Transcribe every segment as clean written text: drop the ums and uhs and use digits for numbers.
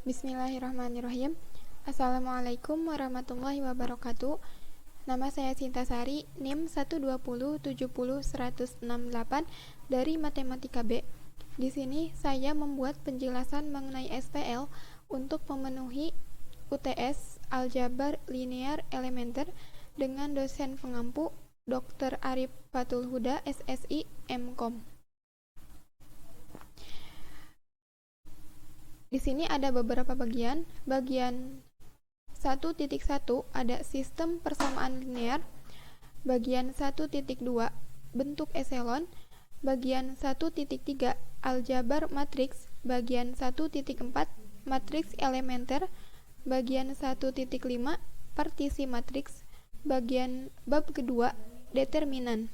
Bismillahirrahmanirrahim. Assalamualaikum warahmatullahi wabarakatuh. Nama saya Sinta Sari, NIM 120700168 dari Matematika B. Di sini saya membuat penjelasan mengenai SPL untuk memenuhi UTS Aljabar Linear Elementer dengan dosen pengampu Dr. Arif Fatul Huda, SSI, MKom. Di sini ada beberapa bagian. Bagian 1.1 ada sistem persamaan linear. Bagian 1.2 bentuk eselon. Bagian 1.3 aljabar matriks. Bagian 1.4 matriks elementer. Bagian 1.5 partisi matriks. Bagian bab kedua determinan.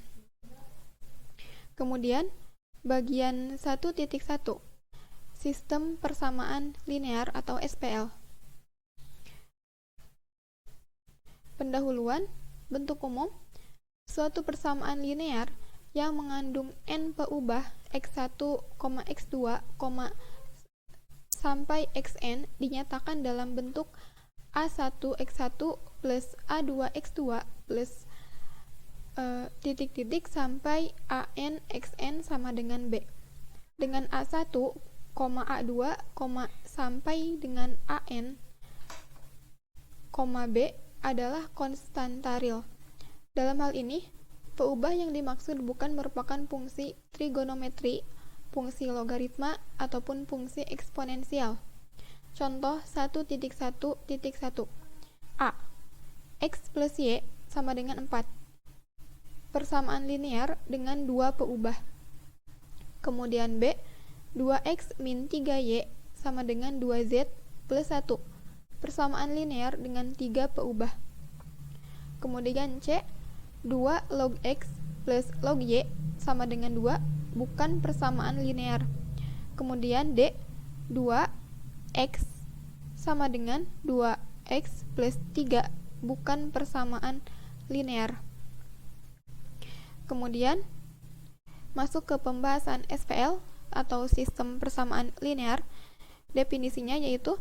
Kemudian bagian 1.1 sistem persamaan linear atau SPL. Pendahuluan, bentuk umum, suatu persamaan linear yang mengandung n peubah x1, x2, sampai xn dinyatakan dalam bentuk a1x1 plus a2x2 plus titik-titik sampai an xn sama dengan b. Dengan a1, A2, sampai dengan AN, B adalah konstanta real. Dalam hal ini, peubah yang dimaksud bukan merupakan fungsi trigonometri, fungsi logaritma, ataupun fungsi eksponensial. Contoh 1.1.1 A. X plus Y sama dengan 4. Persamaan linear dengan dua peubah. Kemudian B. 2x min 3y sama dengan 2z plus 1. Persamaan linear dengan 3 peubah. Kemudian C. 2 log x plus log y sama dengan 2, bukan persamaan linear. Kemudian D. 2x sama dengan 2x plus 3, bukan persamaan linear. Kemudian masuk ke pembahasan SPL atau sistem persamaan linear. Definisinya yaitu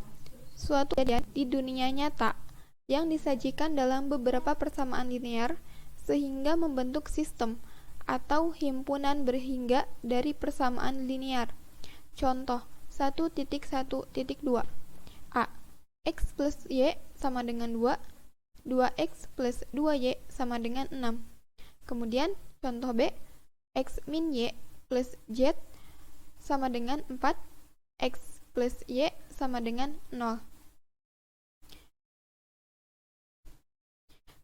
suatu kejadian di dunia nyata yang disajikan dalam beberapa persamaan linear sehingga membentuk sistem atau himpunan berhingga dari persamaan linear. Contoh 1.1.2 A. X plus Y sama dengan 2, 2x plus 2y sama dengan 6. Kemudian contoh B. X min Y plus Z sama dengan 4, x plus y sama dengan 0.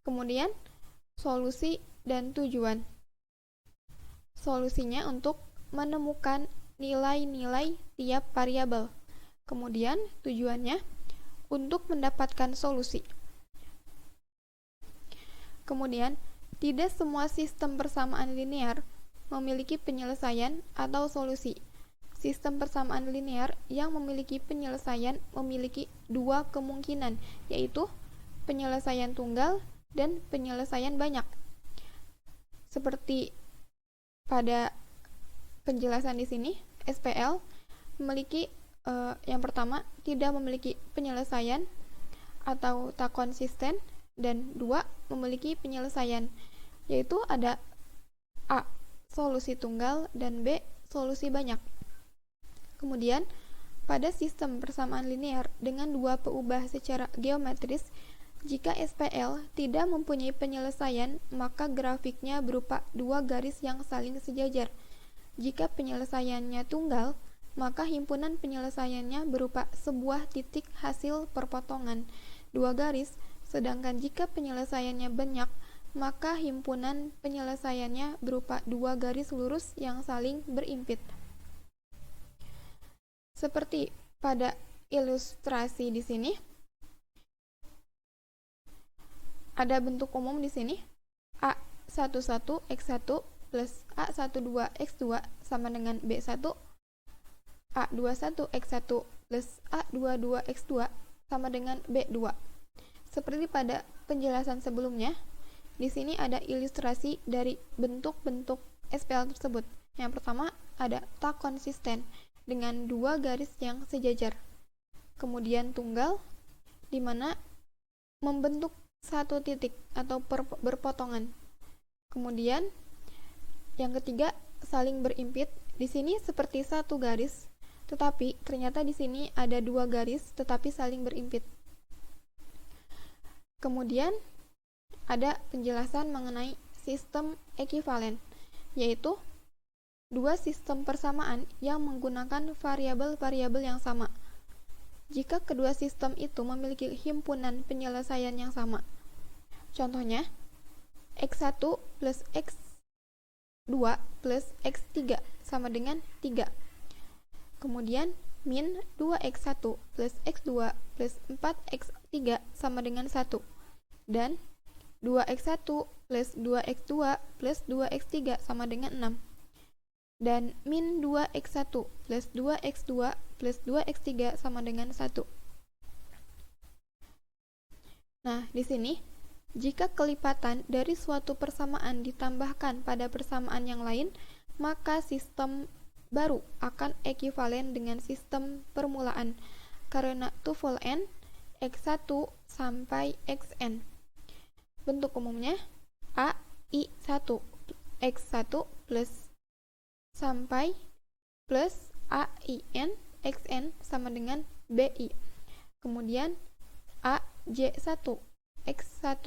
Kemudian, solusi dan tujuan. Solusinya untuk menemukan nilai-nilai tiap variabel. Kemudian, tujuannya untuk mendapatkan solusi. Kemudian, tidak semua sistem persamaan linear memiliki penyelesaian atau solusi. Sistem persamaan linear yang memiliki penyelesaian memiliki dua kemungkinan, yaitu penyelesaian tunggal dan penyelesaian banyak. Seperti pada penjelasan di sini, SPL memiliki yang pertama tidak memiliki penyelesaian atau tak konsisten, dan dua memiliki penyelesaian, yaitu ada A. solusi tunggal dan B. solusi banyak. Kemudian, pada sistem persamaan linear dengan dua peubah secara geometris, jika SPL tidak mempunyai penyelesaian, maka grafiknya berupa dua garis yang saling sejajar. Jika penyelesaiannya tunggal, maka himpunan penyelesaiannya berupa sebuah titik hasil perpotongan dua garis, sedangkan jika penyelesaiannya banyak, maka himpunan penyelesaiannya berupa dua garis lurus yang saling berimpit. Seperti pada ilustrasi di sini, ada bentuk umum di sini A11x1 plus A12x2 sama dengan B1, A21x1 plus A22x2 sama dengan B2. Seperti pada penjelasan sebelumnya, di sini ada ilustrasi dari bentuk-bentuk SPL tersebut. Yang pertama ada tak konsisten dengan dua garis yang sejajar. kemudian tunggal, di mana membentuk satu titik atau berpotongan. Kemudian yang ketiga, saling berimpit. Di sini seperti satu garis, tetapi ternyata di sini ada dua garis tetapi saling berimpit. Kemudian ada penjelasan mengenai sistem ekivalen, yaitu dua sistem persamaan yang menggunakan variabel-variabel yang sama. Jika kedua sistem itu memiliki himpunan penyelesaian yang sama. Contohnya, X1 plus X2 plus X3 sama dengan 3. Kemudian, min 2X1 plus X2 plus 4X3 sama dengan 1. Dan 2X1 plus 2X2 plus 2X3 sama dengan 6. Dan min 2X1 plus 2X2 plus 2X3 sama dengan 1. Nah, di sini, jika kelipatan dari suatu persamaan ditambahkan pada persamaan yang lain, maka sistem baru akan ekivalen dengan sistem permulaan, karena tuple n, X1 sampai Xn. Bentuk umumnya A, I1, X1 plus sampai plus A, IN, Xn sama dengan BI. Kemudian A, J1, X1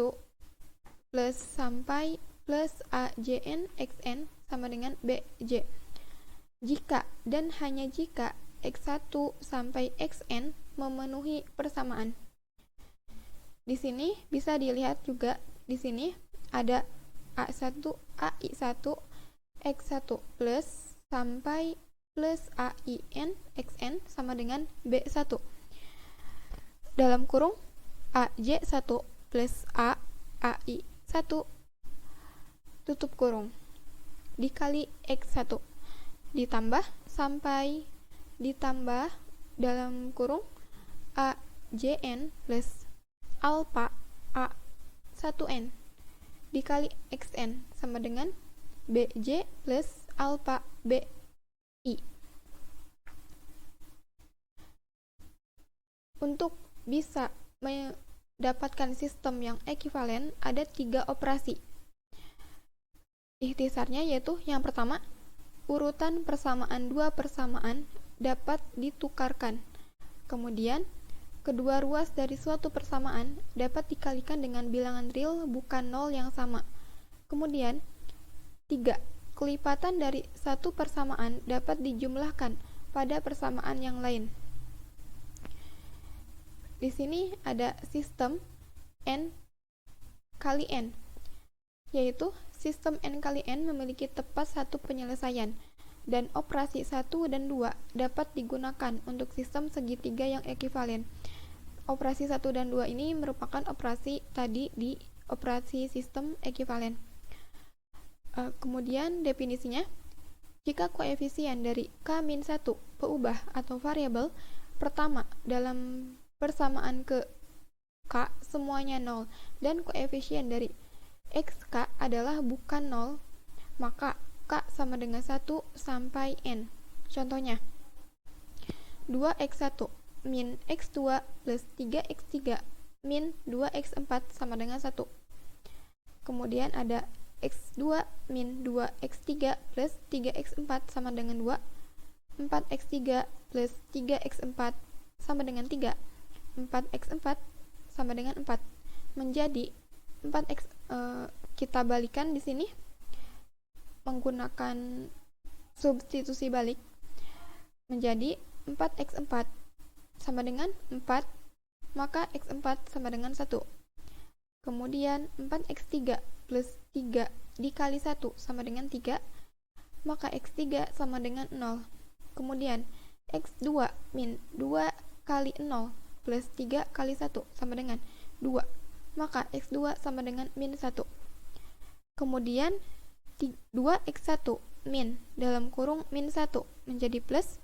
plus sampai plus A, JN, Xn sama dengan BJ. Jika dan hanya jika X1 sampai Xn memenuhi persamaan. Di sini bisa dilihat juga, di sini ada A1, AI1, X1 plus sampai plus AIN, XN sama dengan B1. Dalam kurung AJ1 plus A, AI1 tutup kurung dikali X1 ditambah sampai ditambah dalam kurung AJN plus alpha A1N dikali XN sama dengan BJ plus alpha BI. Untuk bisa mendapatkan sistem yang ekivalen, ada 3 operasi. Ikhtisarnya yaitu yang pertama, urutan persamaan dua persamaan dapat ditukarkan. Kemudian, kedua ruas dari suatu persamaan dapat dikalikan dengan bilangan real bukan nol yang sama. Kemudian, 3. Kelipatan dari satu persamaan dapat dijumlahkan pada persamaan yang lain. Di sini ada sistem N kali N, yaitu sistem N kali N memiliki tepat satu penyelesaian, dan operasi 1 dan 2 dapat digunakan untuk sistem segitiga yang ekivalen. Operasi 1 dan 2 ini merupakan operasi tadi di operasi sistem ekivalen. Kemudian definisinya, jika koefisien dari K-1 peubah atau variabel pertama dalam persamaan ke K semuanya 0 dan koefisien dari XK adalah bukan 0, maka K sama dengan 1 sampai N. Contohnya, 2X1 min X2 plus 3X3 min 2X4 sama dengan 1. Kemudian ada X2 min 2X3 plus 3X4 sama dengan 2. 4X3 plus 3X4 sama dengan 3. 4X4 sama dengan 4. Menjadi 4X, kita balikan di sini menggunakan substitusi balik, menjadi 4X4 sama dengan 4, maka X4 sama dengan 1. Kemudian 4X3 plus 3 dikali 1 sama dengan 3, maka X3 sama dengan 0. Kemudian X2 min 2 kali 0 plus 3 kali 1 sama dengan 2, maka X2 sama dengan min 1. Kemudian 2X1 min dalam kurung min 1 menjadi plus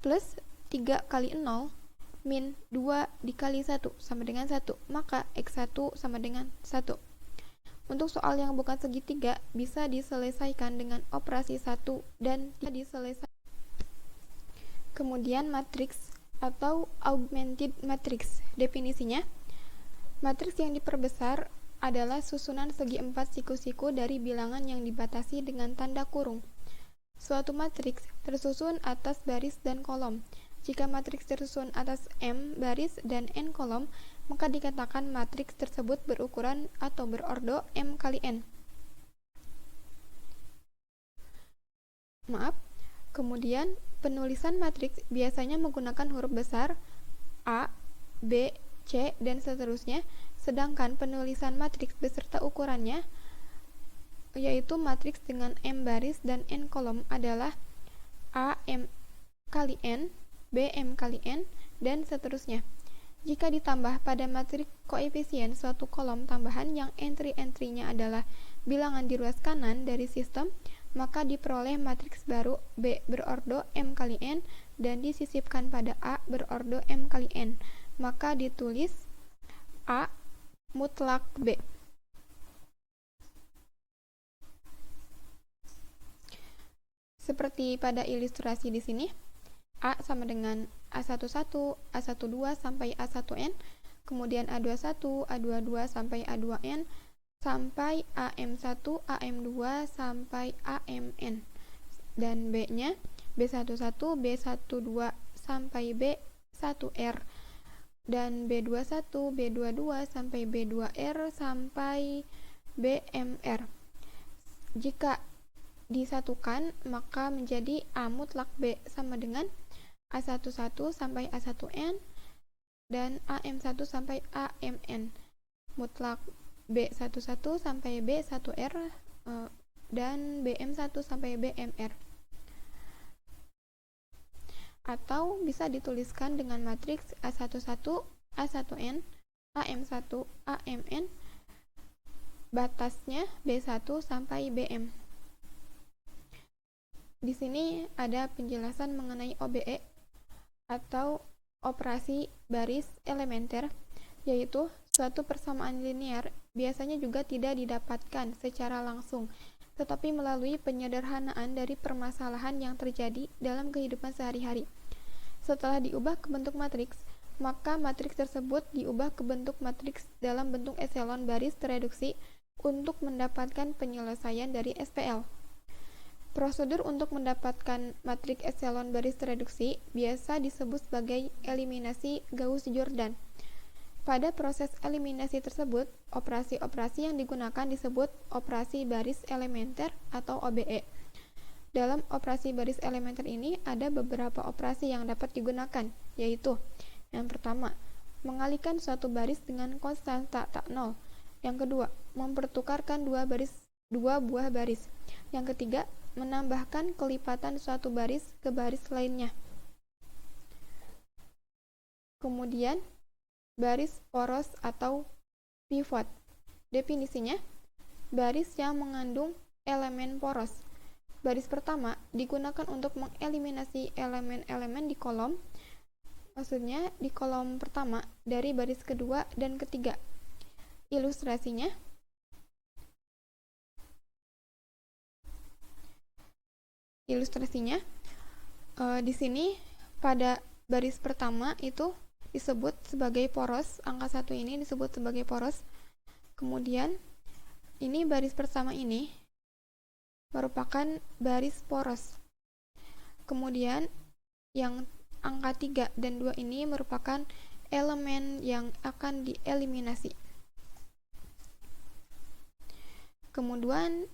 3 kali 0 min 2 dikali 1 sama dengan 1, maka X1 sama dengan 1. Untuk soal yang bukan segitiga bisa diselesaikan dengan operasi 1 dan tidak diselesaikan. Kemudian matriks atau augmented matrix. Definisinya, matriks yang diperbesar adalah susunan segi empat siku-siku dari bilangan yang dibatasi dengan tanda kurung. Suatu matriks tersusun atas baris dan kolom. Jika matriks tersusun atas M baris dan N kolom, maka dikatakan matriks tersebut berukuran atau berordo M kali N. Kemudian, penulisan matriks biasanya menggunakan huruf besar A, B, C, dan seterusnya, sedangkan penulisan matriks beserta ukurannya, yaitu matriks dengan M baris dan N kolom adalah A M kali N, B M kali N, dan seterusnya. Jika ditambah pada matriks koefisien suatu kolom tambahan yang entry-entry-nya adalah bilangan di ruas kanan dari sistem, maka diperoleh matriks baru B berordo M kali N dan disisipkan pada A berordo M kali N. Maka ditulis A mutlak B. Seperti pada ilustrasi di sini, A sama dengan A11, A12 sampai A1N, kemudian A21, A22 sampai A2N, sampai AM1, AM2 sampai AMN. Dan B-nya B11, B12 sampai B1R, dan B21, B22 sampai B2R sampai BMR. Jika disatukan, maka menjadi A mutlak B sama dengan A11 sampai A1N dan AM1 sampai AMN. Mutlak B11 sampai B1R dan BM1 sampai BMR. Atau bisa dituliskan dengan matriks A11, A1N, AM1, AMN, batasnya B1 sampai BM. Di sini ada penjelasan mengenai OBE atau operasi baris elementer, yaitu suatu persamaan linear biasanya juga tidak didapatkan secara langsung, tetapi melalui penyederhanaan dari permasalahan yang terjadi dalam kehidupan sehari-hari. Setelah diubah ke bentuk matriks, maka matriks tersebut diubah ke bentuk matriks dalam bentuk eselon baris tereduksi untuk mendapatkan penyelesaian dari SPL. Prosedur untuk mendapatkan matriks eselon baris tereduksi biasa disebut sebagai eliminasi Gauss-Jordan. Pada proses eliminasi tersebut, operasi-operasi yang digunakan disebut operasi baris elementer atau OBE. Dalam operasi baris elementer ini ada beberapa operasi yang dapat digunakan, yaitu yang pertama, mengalihkan suatu baris dengan konstanta tak nol. Yang kedua, mempertukarkan dua buah baris. Yang ketiga, menambahkan kelipatan suatu baris ke baris lainnya. Kemudian, baris poros atau pivot. Definisinya, baris yang mengandung elemen poros. Baris pertama digunakan untuk mengeliminasi elemen-elemen di kolom, maksudnya di kolom pertama dari baris kedua dan ketiga. Ilustrasinya, di sini pada baris pertama itu disebut sebagai poros, angka 1 ini disebut sebagai poros. Kemudian ini baris pertama ini merupakan baris poros. Kemudian yang angka 3 dan 2 ini merupakan elemen yang akan dieliminasi. Kemudian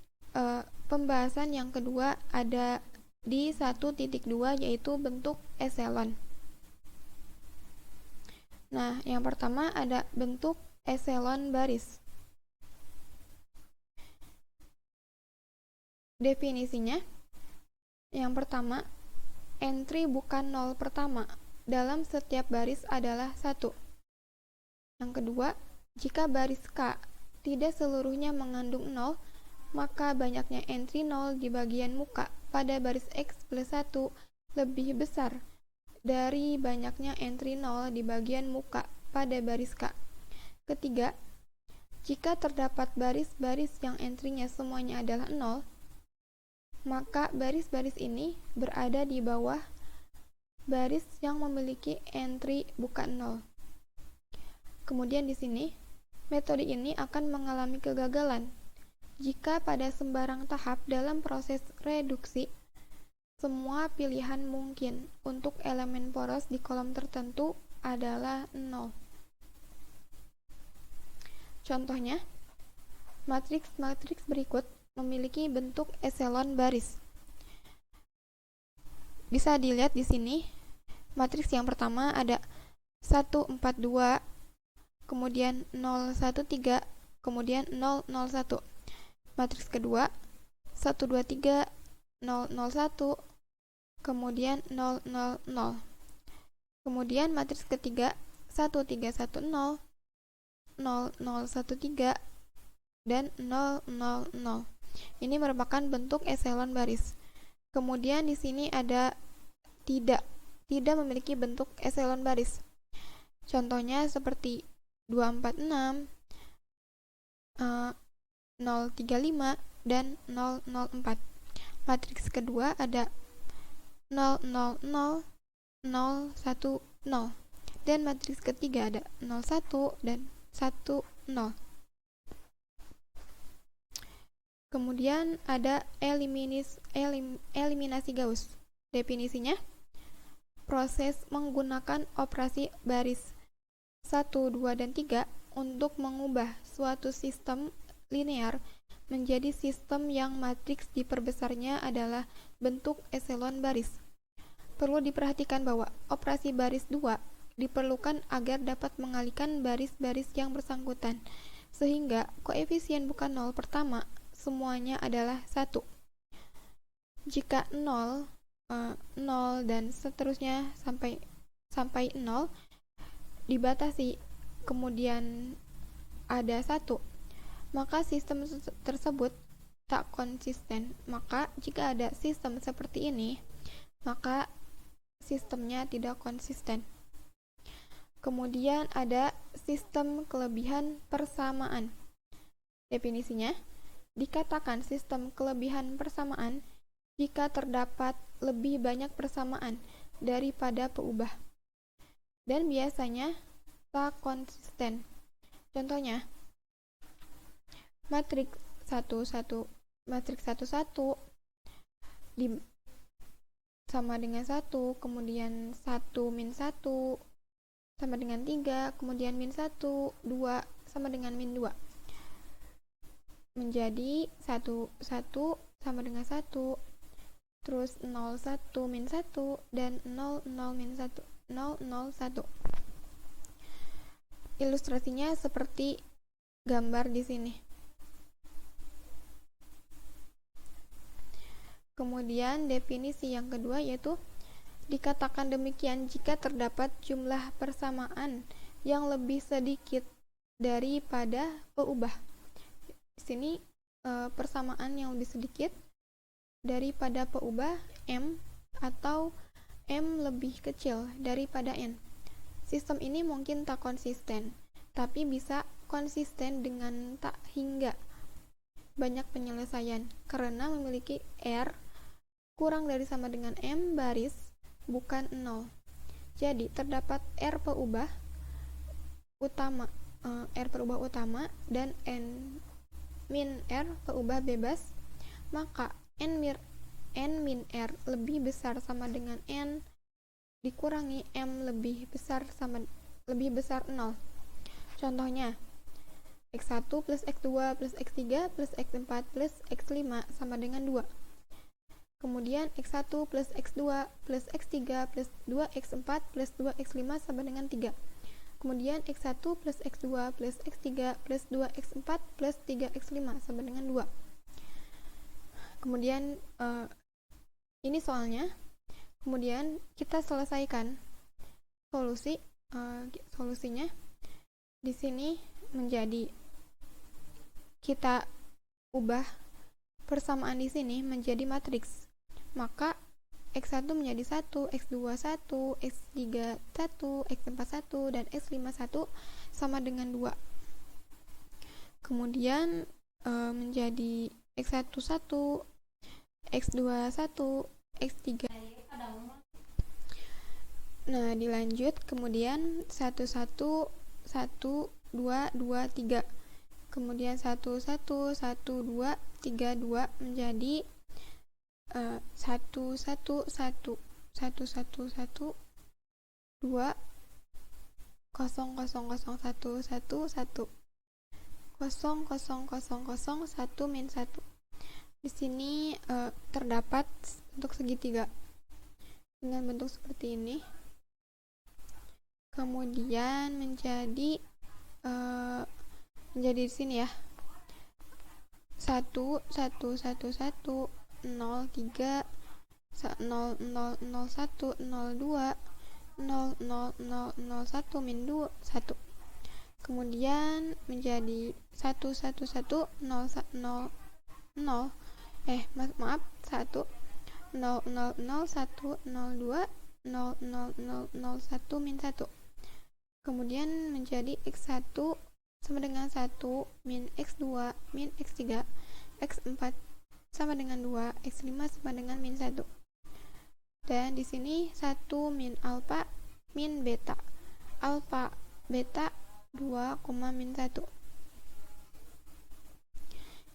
pembahasan yang kedua ada di 1.2, yaitu bentuk eselon. Nah, yang pertama ada bentuk eselon baris. Definisinya, yang pertama, entry bukan nol pertama dalam setiap baris adalah 1. Yang kedua, jika baris K tidak seluruhnya mengandung 0, maka banyaknya entry 0 di bagian muka pada baris X plus 1 lebih besar dari banyaknya entry 0 di bagian muka pada baris K. Ketiga, jika terdapat baris-baris yang entry-nya semuanya adalah 0, maka baris-baris ini berada di bawah baris yang memiliki entry bukan 0. Kemudian di sini, metode ini akan mengalami kegagalan jika pada sembarang tahap dalam proses reduksi, semua pilihan mungkin untuk elemen poros di kolom tertentu adalah 0. Contohnya, matriks-matriks berikut memiliki bentuk eselon baris. Bisa dilihat di sini, matriks yang pertama ada 1, 4, 2, kemudian 0, 1, 3, kemudian 0, 0, 1. Matriks kedua 1, 2, 3, 0, 0, 1, kemudian 0, 0, 0. Kemudian matriks ketiga 1, 3, 1, 0, 0, 0, 1, 3, dan 0, 0, 0. Ini merupakan bentuk eselon baris. Kemudian di sini ada tidak memiliki bentuk eselon baris. Contohnya seperti 246, 035, dan 004. Matriks kedua ada 000, 010, dan matriks ketiga ada 01 dan 10. Kemudian ada eliminasi Gauss. Definisinya, proses menggunakan operasi baris 1, 2, dan 3 untuk mengubah suatu sistem linear menjadi sistem yang matriks diperbesarnya adalah bentuk eselon baris. Perlu diperhatikan bahwa operasi baris 2 diperlukan agar dapat mengalihkan baris-baris yang bersangkutan, sehingga koefisien bukan 0 pertama semuanya adalah 1. Jika 0, 0 dan seterusnya sampai 0 dibatasi, kemudian ada 1, maka sistem tersebut tak konsisten. Maka jika ada sistem seperti ini, maka sistemnya tidak konsisten. Kemudian ada sistem kelebihan persamaan. Definisinya, dikatakan sistem kelebihan persamaan jika terdapat lebih banyak persamaan daripada peubah, dan biasanya tak konsisten. Contohnya, matriks 11 sama dengan 1, kemudian 1 min 1 sama dengan 3, kemudian min 1, 2 sama dengan min 2. Menjadi 1, 1 sama dengan 1, terus 0, 1 min 1, dan 0, 0 min 1, 0, 0, 1. Ilustrasinya seperti gambar di sini. Kemudian definisi yang kedua yaitu dikatakan demikian jika terdapat jumlah persamaan yang lebih sedikit daripada peubah. Di sini persamaan yang lebih sedikit daripada peubah M atau M lebih kecil daripada N. Sistem ini mungkin tak konsisten, tapi bisa konsisten dengan tak hingga banyak penyelesaian karena memiliki R kurang dari sama dengan M baris bukan 0. Jadi terdapat R peubah utama dan N min R peubah bebas, maka N min R lebih besar sama dengan N dikurangi M lebih besar 0. Contohnya, X1 plus X2 plus X3 plus X4 plus X5 sama dengan 2. Kemudian X1 plus X2 plus X3 plus 2X4 plus 2X5 sama dengan 3. Kemudian X1 plus X2 plus X3 plus 2X4 plus 3X5 sama dengan 2. Kemudian ini soalnya. Kemudian kita selesaikan solusinya. Di sini menjadi kita ubah persamaan di sini menjadi matriks. Maka X1 menjadi 1, X2 1, X3 1, X4 1, dan X5 1 sama dengan 2. Kemudian menjadi X1 1, X2 1, X3. Nah, dilanjut kemudian 1 1 1 2 2 3. Kemudian 1 1 1 2 3 2 menjadi 1 1 1 1 1 1 1 2 0 0 0 1 1 1 1 0 0 0 1 min 1. Di sini terdapat bentuk segitiga dengan bentuk seperti ini. Kemudian menjadi di sini ya 1 1 1 1 0 3 0 0 0 1 0 2 0 0 0 1 min 2 1. Kemudian menjadi 1 1 1 0 0 0 1 0 0 0 1 0 0 0 1 0 2 0 0 0 1 min 1. Kemudian menjadi x1 sama dengan 1 min x2 min x3 x4 sama dengan 2 x5 sama dengan min 1. Dan di sini 1 min alfa min beta. Alfa beta 2, min 1.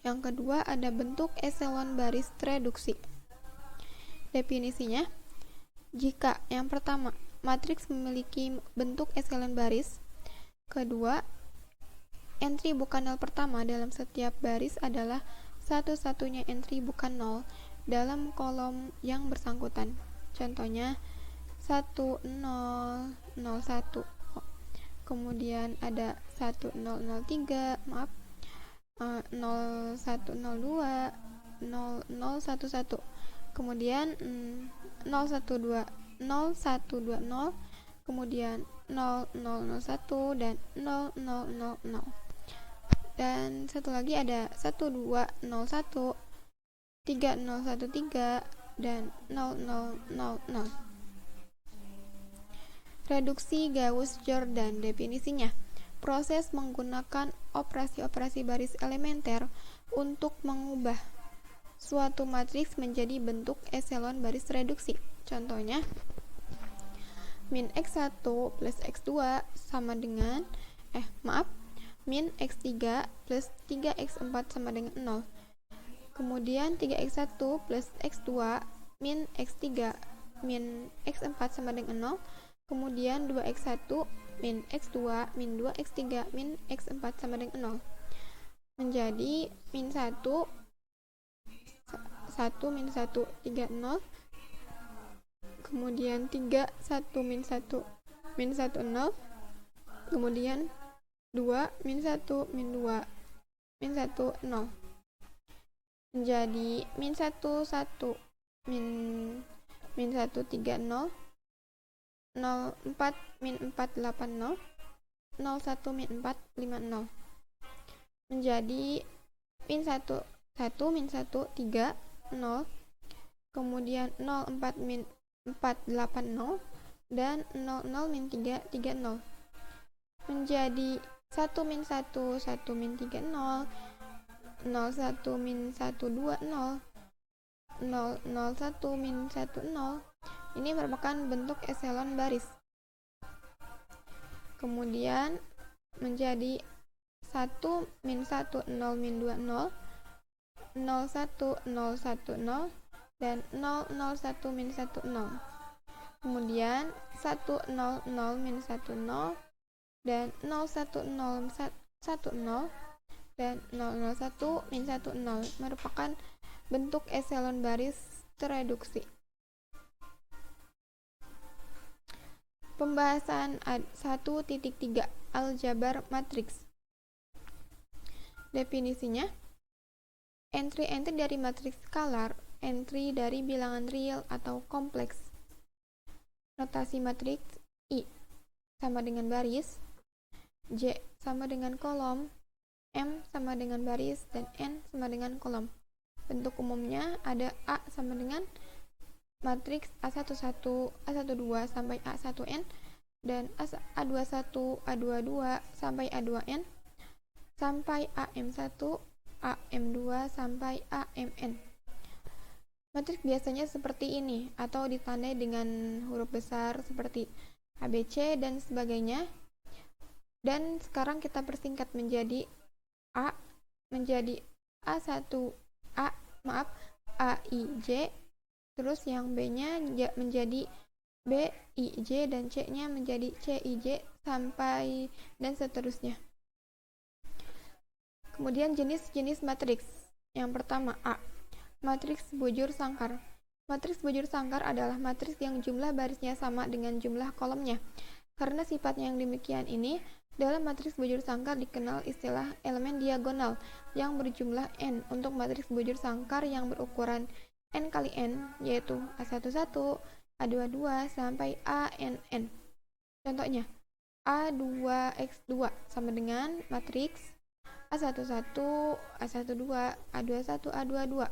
Yang kedua ada bentuk eselon baris reduksi. Definisinya, jika yang pertama matriks memiliki bentuk eselon baris, kedua, entry bukan nol pertama dalam setiap baris adalah satu-satunya entry bukan nol dalam kolom yang bersangkutan. Contohnya 1 0 0 1. Kemudian ada 1 0 0 3, 0 1 0 2, 0 0 1 1. Kemudian 0 1 2 0 1 2 0, kemudian 0 0 0 1 dan 0 0 0 0. Dan satu lagi ada 1 2 0 1, 3 0 1 3 dan 0 0 0 0. Reduksi Gauss-Jordan. Definisinya, proses menggunakan operasi-operasi baris elementer untuk mengubah suatu matriks menjadi bentuk eselon baris reduksi. Contohnya, min x1 plus x2 sama dengan min x3 plus 3x4 sama dengan 0. Kemudian 3x1 plus x2 min x3 min x4 sama dengan 0. Kemudian 2x1 min x2 min 2x3 min x4 sama dengan 0. Menjadi min 1 min 1 3 0. Kemudian 3 1 min 1 min 1 0. Kemudian 2 min 1 min 2 min 1 0. Menjadi min 1 1 min 1 3 0. 0 4 min 4 8 0. 0 1 min 4 5 0. Menjadi min 1 1 min 1 3 0. Kemudian 0 4 min 4 8 0 dan 0 0 min 3 3 0. Menjadi 1 min 1 1 min 3 0. 0 1 min 1 2 0. 0 0 1 min 1 0. Ini merupakan bentuk eselon baris. Kemudian menjadi 1 min 1 0 min 2 0. 0 1 0 1 0 dan 0 0 1 min 1 0. Kemudian 1 0 0 min 1 0 dan 0 1 0 1 0 dan 0 0 1 min 1 0 merupakan bentuk eselon baris tereduksi. Pembahasan 1.3 Aljabar matriks. Definisinya, entry-entry dari matriks skalar, entry dari bilangan real atau kompleks. Notasi matriks I sama dengan baris, J sama dengan kolom, M sama dengan baris, dan N sama dengan kolom. Bentuk umumnya ada A sama dengan matriks A11, A12 sampai A1N, dan A21, A22 sampai A2N, sampai AM1, AM2 sampai AMN. Matriks biasanya seperti ini atau ditandai dengan huruf besar seperti ABC dan sebagainya. Dan sekarang kita persingkat menjadi A, menjadi A1 A, maaf, AIJ, terus yang B-nya menjadi BIJ dan C-nya menjadi CIJ sampai dan seterusnya. Kemudian jenis-jenis matriks. Yang pertama A, matriks bujur sangkar. Matriks bujur sangkar adalah matriks yang jumlah barisnya sama dengan jumlah kolomnya. Karena sifatnya yang demikian ini, dalam matriks bujur sangkar dikenal istilah elemen diagonal yang berjumlah n untuk matriks bujur sangkar yang berukuran n kali n, yaitu A11, A22 sampai ANN. Contohnya, A2x2 sama dengan matriks A11, A12, A21, A22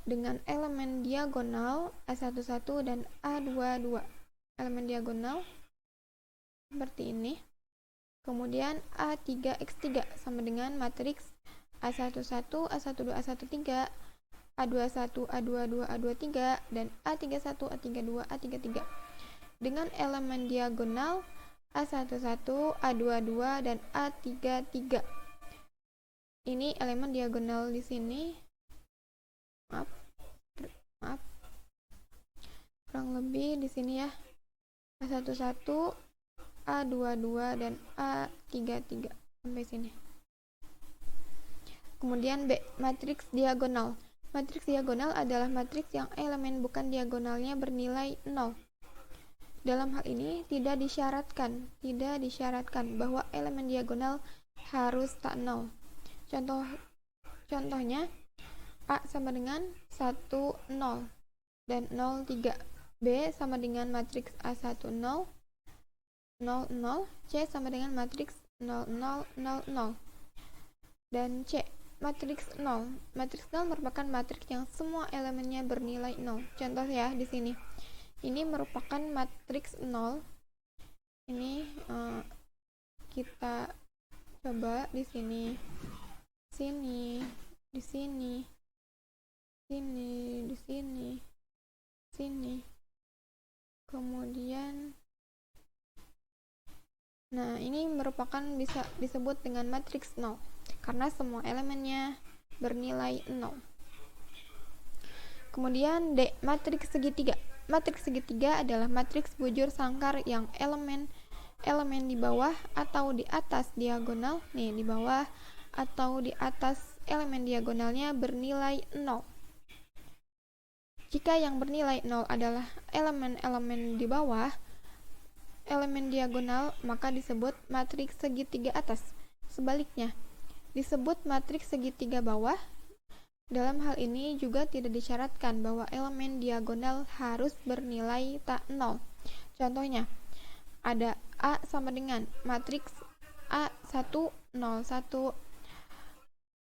dengan elemen diagonal A11 dan A22. Elemen diagonal seperti ini. Kemudian A3x3 sama dengan matriks A11, A12, A13, A21, A22, A23 dan A31, A32, A33 dengan elemen diagonal A11, A22 dan A33. Ini elemen diagonal di sini. Maaf. Kurang lebih di sini ya. A11, A22 dan A33 sampai sini. Kemudian B, matriks diagonal. Matriks diagonal adalah matriks yang elemen bukan diagonalnya bernilai 0. Dalam hal ini tidak disyaratkan bahwa elemen diagonal harus tak 0. Contohnya A sama dengan 1, 0 dan 0, 3. B sama dengan matriks A1, 0, 0, 0. C sama dengan matriks 0, 0, 0, 0. Dan C, matriks 0. Matriks 0 merupakan matriks yang semua elemennya bernilai 0. Contoh ya di sini. Ini merupakan matriks 0. Ini kita coba di sini. Sini, di sini. Sini, di sini. Sini. Kemudian ini merupakan bisa disebut dengan matriks 0 karena semua elemennya bernilai 0. Kemudian D, matriks segitiga. Matriks segitiga adalah matriks bujur sangkar yang elemen di bawah atau di atas diagonal, di bawah atau di atas elemen diagonalnya bernilai 0. Jika yang bernilai 0 adalah elemen-elemen di bawah elemen diagonal, maka disebut matriks segitiga atas. Sebaliknya, disebut matriks segitiga bawah. Dalam hal ini juga tidak disyaratkan bahwa elemen diagonal harus bernilai tak 0. Contohnya, ada A sama dengan matriks A1, 0, 1,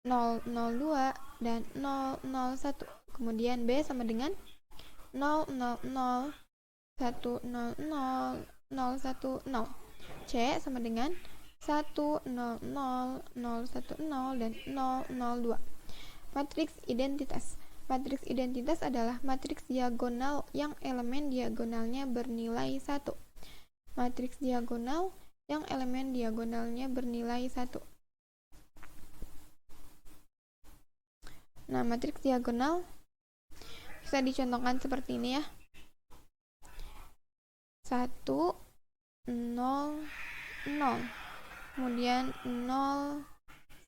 0, 0, 2 dan 0, 0, 1. Kemudian B sama dengan 0, 0, 0, 1, 0, 0, 0, 1, 0. C sama dengan 1, 0, 0, 0, 1, 0 dan 0, 0, 2. Matriks identitas. Matriks identitas adalah matriks diagonal yang elemen diagonalnya bernilai 1. Matriks diagonal yang elemen diagonalnya bernilai 1. Matriks diagonal bisa dicontohkan seperti ini ya. 1, 0, 0. Kemudian 0,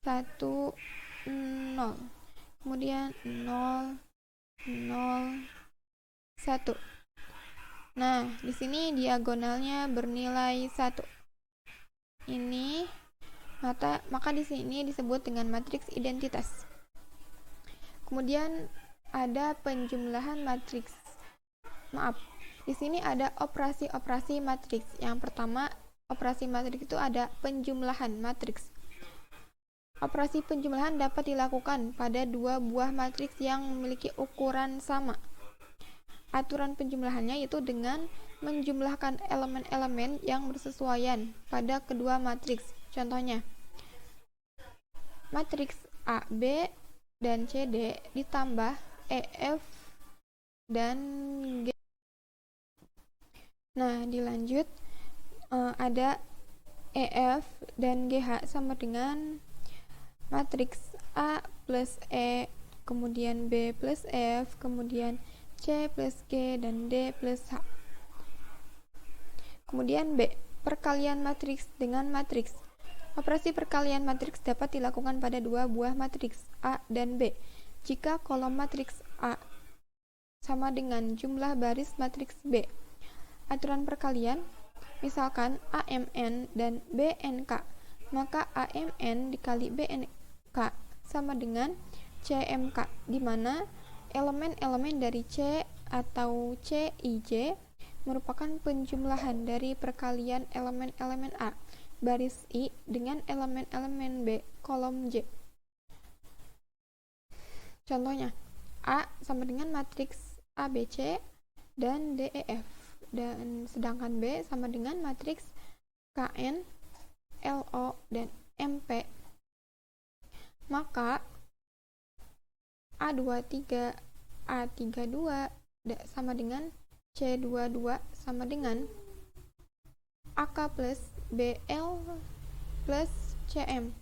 1, 0. Kemudian 0, 0, 1. Di sini diagonalnya bernilai 1. Ini maka di sini disebut dengan matriks identitas. Kemudian ada penjumlahan matriks. Di sini ada operasi-operasi matriks. Yang pertama, operasi matriks itu ada penjumlahan matriks. Operasi penjumlahan dapat dilakukan pada dua buah matriks yang memiliki ukuran sama. Aturan penjumlahannya yaitu dengan menjumlahkan elemen-elemen yang bersesuaian pada kedua matriks. Contohnya, matriks A, B, dan C, D ditambah E, F, dan G. Nah, dilanjut ada E, F, dan GH sama dengan matriks A plus E, kemudian B plus F, kemudian C plus G, dan D plus H. Kemudian B, perkalian matriks dengan matriks. Operasi perkalian matriks dapat dilakukan pada dua buah matriks A dan B. Jika kolom matriks A sama dengan jumlah baris matriks B. Aturan perkalian, misalkan AMN dan BNK, maka AMN dikali BNK sama dengan CMK, di mana elemen-elemen dari C atau CIJ merupakan penjumlahan dari perkalian elemen-elemen A baris I dengan elemen-elemen B kolom J. Contohnya, A sama dengan matriks ABC dan DEF, dan sedangkan B sama dengan matriks KN, LO, dan MP. Maka A23, A32 sama dengan C22 sama dengan AK plus BL plus CM.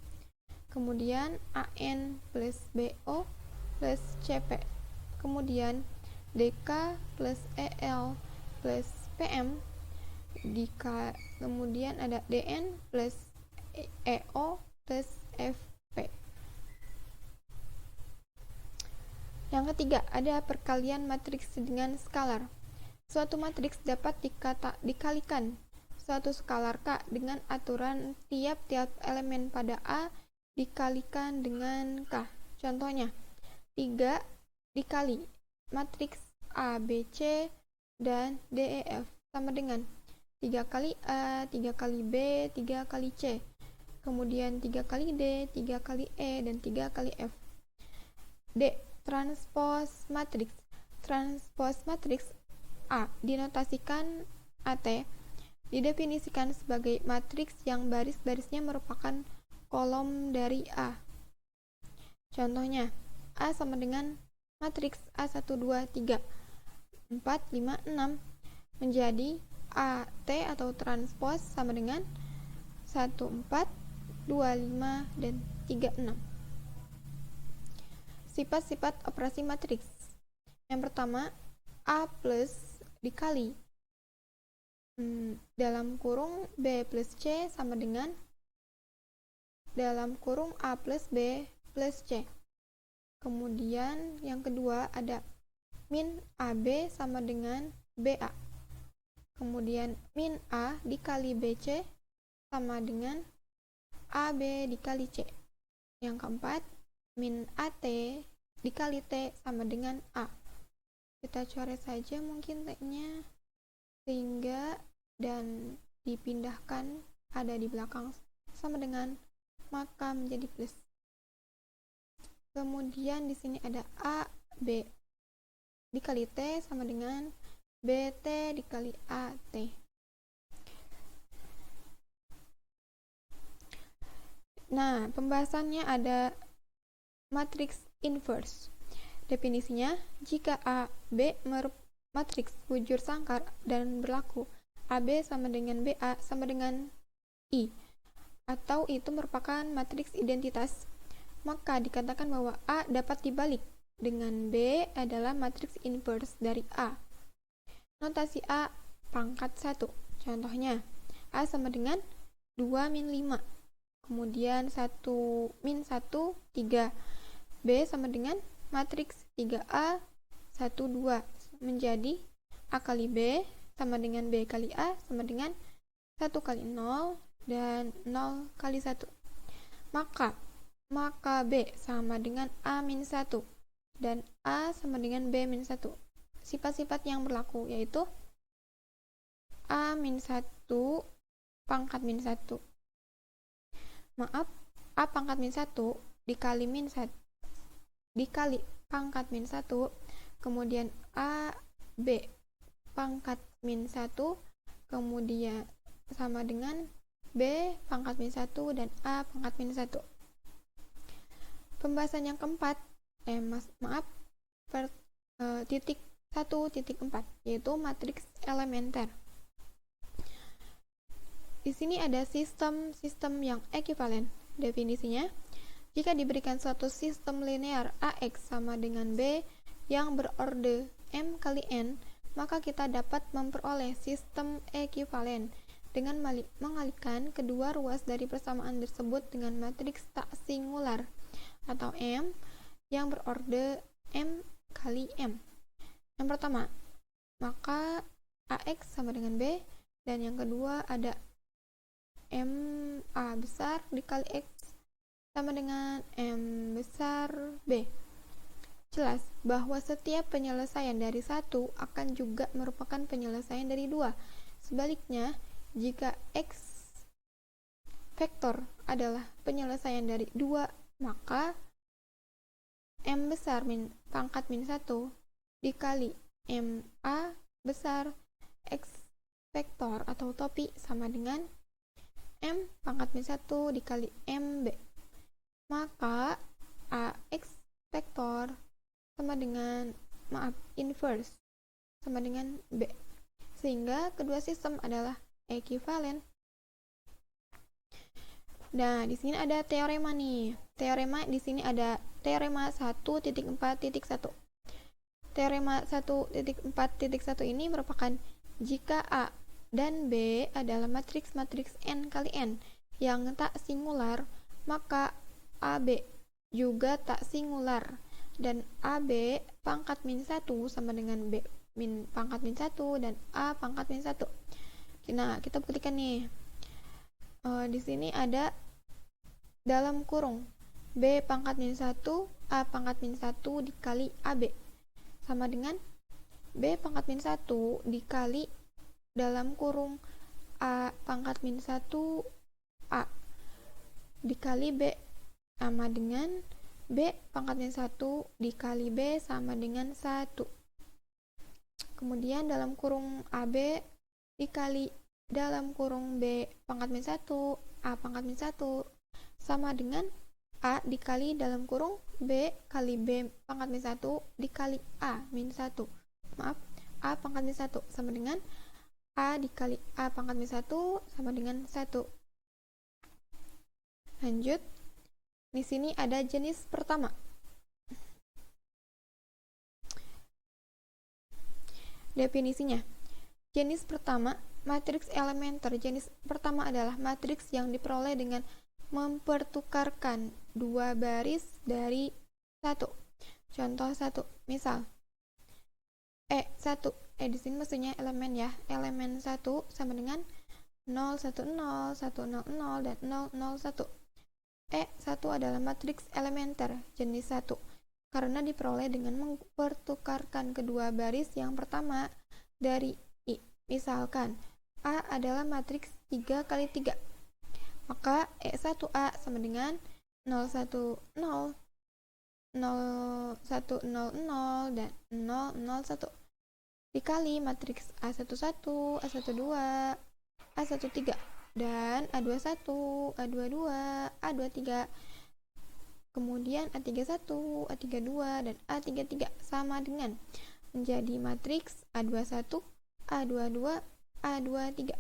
Kemudian AN plus BO plus CP. Kemudian DK plus EL plus PM. Kemudian ada DN plus EO plus FP. Yang ketiga, ada perkalian matriks dengan skalar. Suatu matriks dapat dikalikan suatu skalar K dengan aturan tiap-tiap elemen pada A dikalikan dengan K. Contohnya, 3 dikali matriks A, B, C, dan D, E, F sama dengan 3 kali A, 3 kali B, 3 kali C. Kemudian 3 kali D, 3 kali E, dan 3 kali F. D. Transpos matriks. Transpos matriks A dinotasikan AT, didefinisikan sebagai matriks yang baris-barisnya merupakan kolom dari A. Contohnya, A sama dengan matriks A1, 2, 3, 4, 5, 6, menjadi AT atau transpos sama dengan 1, 4, 2, 5, dan 3, 6. Sifat-sifat operasi matriks. Yang pertama, A plus dikali dalam kurung B plus C sama dengan dalam kurung A plus B plus C. Kemudian yang kedua ada min AB sama dengan BA. Kemudian min A dikali BC sama dengan AB dikali C. Yang keempat, min AT dikali T sama dengan A. Kita coret saja mungkin T-nya sehingga dan dipindahkan ada di belakang sama dengan, maka menjadi plus. Kemudian di sini ada A, B dikali T sama dengan BT dikali AT. Nah, pembahasannya ada matriks inverse. Definisinya, jika A, B matriks bujur sangkar dan berlaku AB sama dengan BA sama dengan I, atau itu merupakan matriks identitas, maka dikatakan bahwa A dapat dibalik dengan B adalah matriks inverse dari A. Notasi A pangkat 1. Contohnya, A sama dengan 2 min 5. Kemudian 1 min 1, 3. B sama dengan matriks 3A, 1, 2. Menjadi A kali B sama dengan B kali A sama dengan 1 kali 0 dan 0 kali 1. Maka B sama dengan A min 1 dan A sama dengan B min 1. Sifat-sifat yang berlaku yaitu A min 1 pangkat min 1. Maaf, A pangkat min 1 dikali min 1 dikali pangkat min 1, kemudian A, B pangkat min 1, kemudian sama dengan B pangkat min 1 dan A pangkat min 1. Pembahasan yang keempat, titik 1.4, yaitu matriks elementer. Di sini ada sistem yang ekuivalen. Definisinya, jika diberikan suatu sistem linear AX sama dengan B yang berorde M kali N, maka kita dapat memperoleh sistem ekuivalen dengan mengalihkan kedua ruas dari persamaan tersebut dengan matriks tak singular atau M yang berorde M kali M. Yang pertama, maka AX sama dengan B, dan yang kedua ada MA besar dikali X sama dengan M besar B. Jelas bahwa setiap penyelesaian dari 1 akan juga merupakan penyelesaian dari 2. Sebaliknya, jika X vektor adalah penyelesaian dari 2, maka M besar pangkat min 1 dikali MA besar X vektor atau topi sama dengan M pangkat min 1 dikali MB. Maka AX vektor sama dengan, inverse sama dengan B. Sehingga kedua sistem adalah ekuivalen. Nah, di sini ada teorema nih. Teorema di sini ada teorema 1.4.1. Teorema 1.4.1 ini merupakan jika A dan B adalah matriks N kali N yang tak singular, maka AB juga tak singular, dan AB pangkat min 1 sama dengan B pangkat min 1 dan A pangkat min 1. Nah, kita buktikan nih. Di sini ada dalam kurung B pangkat min 1, A pangkat min 1 dikali AB sama dengan B pangkat min 1 dikali dalam kurung A pangkat min 1 A dikali B sama dengan B pangkat min 1 dikali B sama dengan 1. Kemudian dalam kurung AB dikali dalam kurung B pangkat min 1 A pangkat min 1 sama dengan A dikali dalam kurung B kali B pangkat min 1 dikali A min 1. A pangkat min 1 sama dengan A dikali A pangkat min 1 sama dengan 1. Lanjut. Di sini ada jenis pertama. Definisinya. Jenis pertama, matriks elementer. Jenis pertama adalah matriks yang diperoleh dengan mempertukarkan dua baris dari 1. Contoh 1. Misal E1, di sini maksudnya elemen ya. Elemen 1 sama dengan 0, 1, 0, 1, 0, 0, dan 0, 0, 1. E1 adalah matriks elementer jenis 1 karena diperoleh dengan mempertukarkan kedua baris yang pertama dari I. Misalkan A adalah matriks 3 kali 3, maka E1A sama dengan 0, 1, 0, 0, 1, 0, 0, dan 0, 0, 1 dikali matriks A11, A12, A13, dan A21, A22, A23, kemudian A31, A32, dan A33 sama dengan menjadi matriks A21, A22, A23,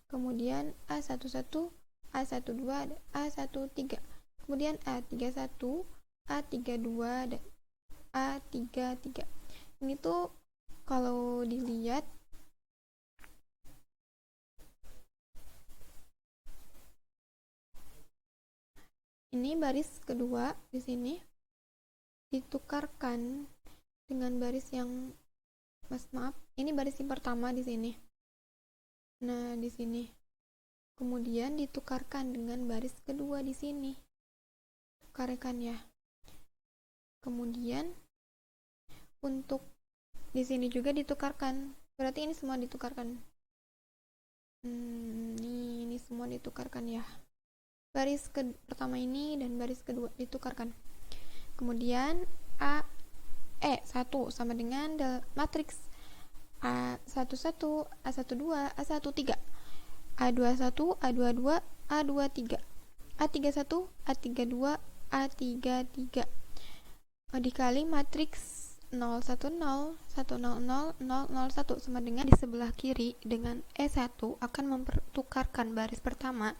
kemudian A11, A12, dan A13, kemudian A31, A32, dan A33. Ini tuh kalau dilihat ini baris kedua di sini ditukarkan dengan baris yang ini baris yang pertama di sini. Nah, di sini. Kemudian ditukarkan dengan baris kedua di sini. Tukarkan ya. Kemudian untuk di sini juga ditukarkan. Berarti ini semua ditukarkan. Ini semua ditukarkan ya. Baris pertama ini dan baris kedua ditukarkan. Kemudian E1 sama dengan matriks A11, A12, A13, A21, A22, A23, A31, A32, A33 dikali matriks 0, 1, 0, 1, 0, 0, 0, 0, 1 sama dengan di sebelah kiri dengan E1 akan mempertukarkan baris pertama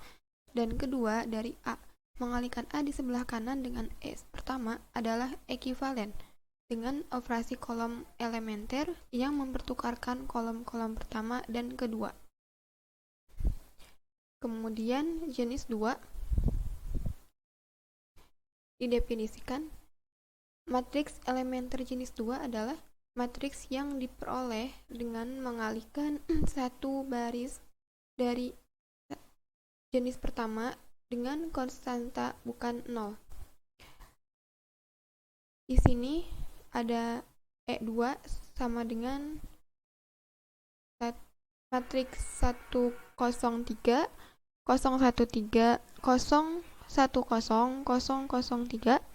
dan kedua dari A. Mengalihkan A di sebelah kanan dengan E pertama adalah ekuivalen dengan operasi kolom elementer yang mempertukarkan kolom-kolom pertama dan kedua. Kemudian jenis 2 didefinisikan. Matriks elementer jenis 2 adalah matriks yang diperoleh dengan mengalihkan satu baris dari jenis pertama dengan konstanta bukan 0. Di sini ada E2 sama dengan matriks 103, 013, 013, 010, 003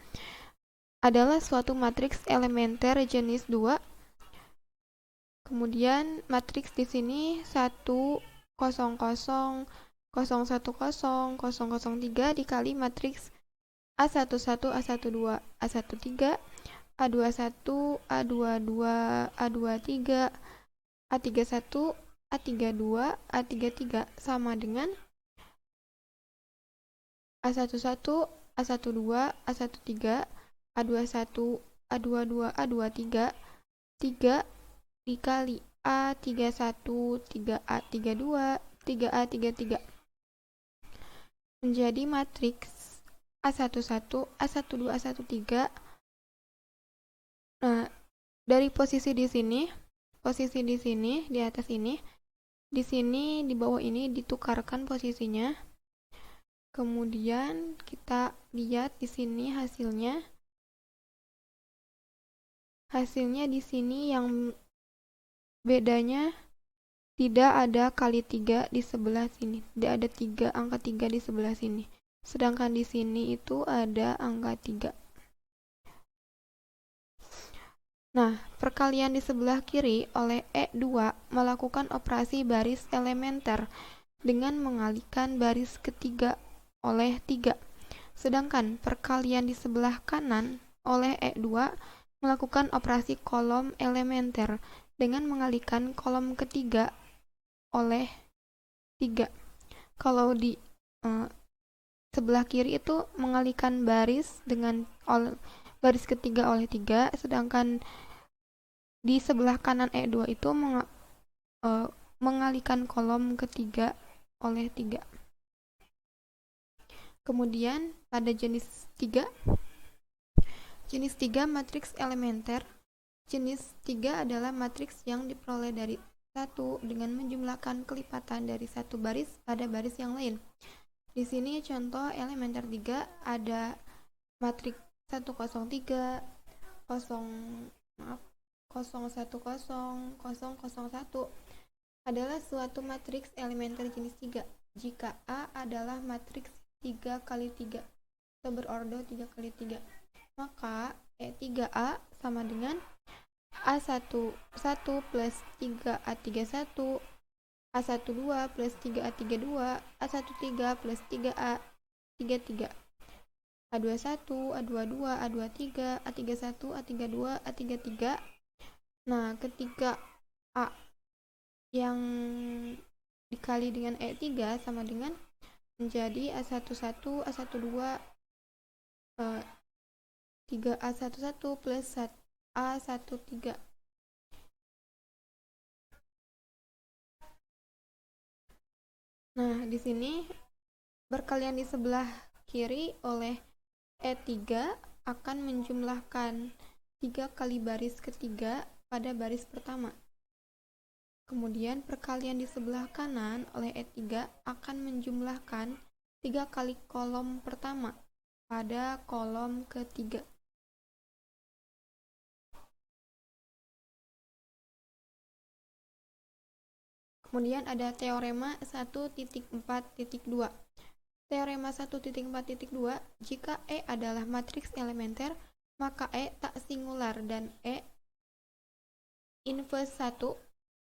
adalah suatu matriks elementer jenis 2. Kemudian matriks di sini 1, 0, 0, 0, 1, 0, 003 dikali matriks A11, A12, A13, A21, A22, A23, A31, A32, A33 sama dengan A11, A12, A13, A21, A22, A23, 3 dikali A31, 3A32, 3A33 menjadi matriks A11, A12, A13. Nah, dari posisi di sini di atas ini, di sini di bawah ini ditukarkan posisinya. Kemudian kita lihat di sini hasilnya. Hasilnya di sini yang bedanya tidak ada kali 3 di sebelah sini. Tidak ada angka 3 di sebelah sini. Sedangkan di sini itu ada angka 3. Nah, perkalian di sebelah kiri oleh E2 melakukan operasi baris elementer dengan mengalihkan baris ketiga oleh 3. Sedangkan perkalian di sebelah kanan oleh E2 melakukan operasi kolom elementer dengan mengalihkan kolom ketiga oleh 3. Kalau di sebelah kiri itu mengalihkan baris dengan baris ketiga oleh 3, sedangkan di sebelah kanan E2 itu mengalihkan kolom ketiga oleh 3. Kemudian pada jenis 3 matriks elementer. Jenis 3 adalah matriks yang diperoleh dari 1 dengan menjumlahkan kelipatan dari satu baris pada baris yang lain. Di sini contoh elementer 3 ada matriks 103, 010, 001 adalah suatu matriks elementer jenis 3 jika A adalah matriks 3 kali 3 atau berordo 3 kali 3. Maka E3A sama dengan A11 plus 3A31, A12 plus 3A32, A13 plus 3A33, A21, A22, A23, A31, A32, A33. Nah, ketika A yang dikali dengan E3 sama dengan menjadi A11, A12, 3A11 plus A13. Nah, di sini perkalian di sebelah kiri oleh E3 akan menjumlahkan 3 kali baris ketiga pada baris pertama. Kemudian perkalian di sebelah kanan oleh E3 akan menjumlahkan 3 kali kolom pertama pada kolom ketiga. Kemudian ada teorema 1.4.2. Teorema 1.4.2, jika E adalah matriks elementer, maka E tak singular dan E inverse 1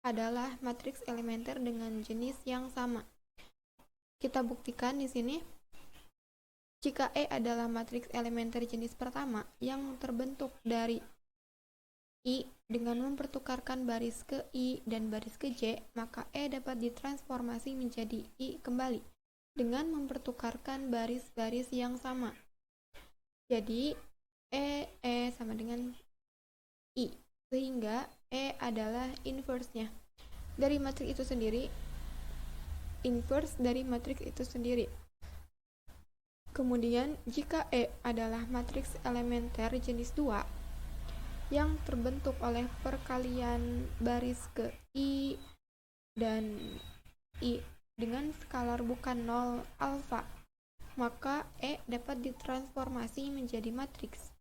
adalah matriks elementer dengan jenis yang sama. Kita buktikan di sini. Jika E adalah matriks elementer jenis pertama yang terbentuk dari I dengan mempertukarkan baris ke I dan baris ke J, maka E dapat ditransformasi menjadi I kembali dengan mempertukarkan baris-baris yang sama. Jadi E sama dengan I, sehingga E adalah inverse-nya dari matriks itu sendiri, inverse dari matriks itu sendiri. Kemudian, jika E adalah matriks elementer jenis 2 yang terbentuk oleh perkalian baris ke I dan I dengan skalar bukan 0 alfa, maka E dapat ditransformasi menjadi matriks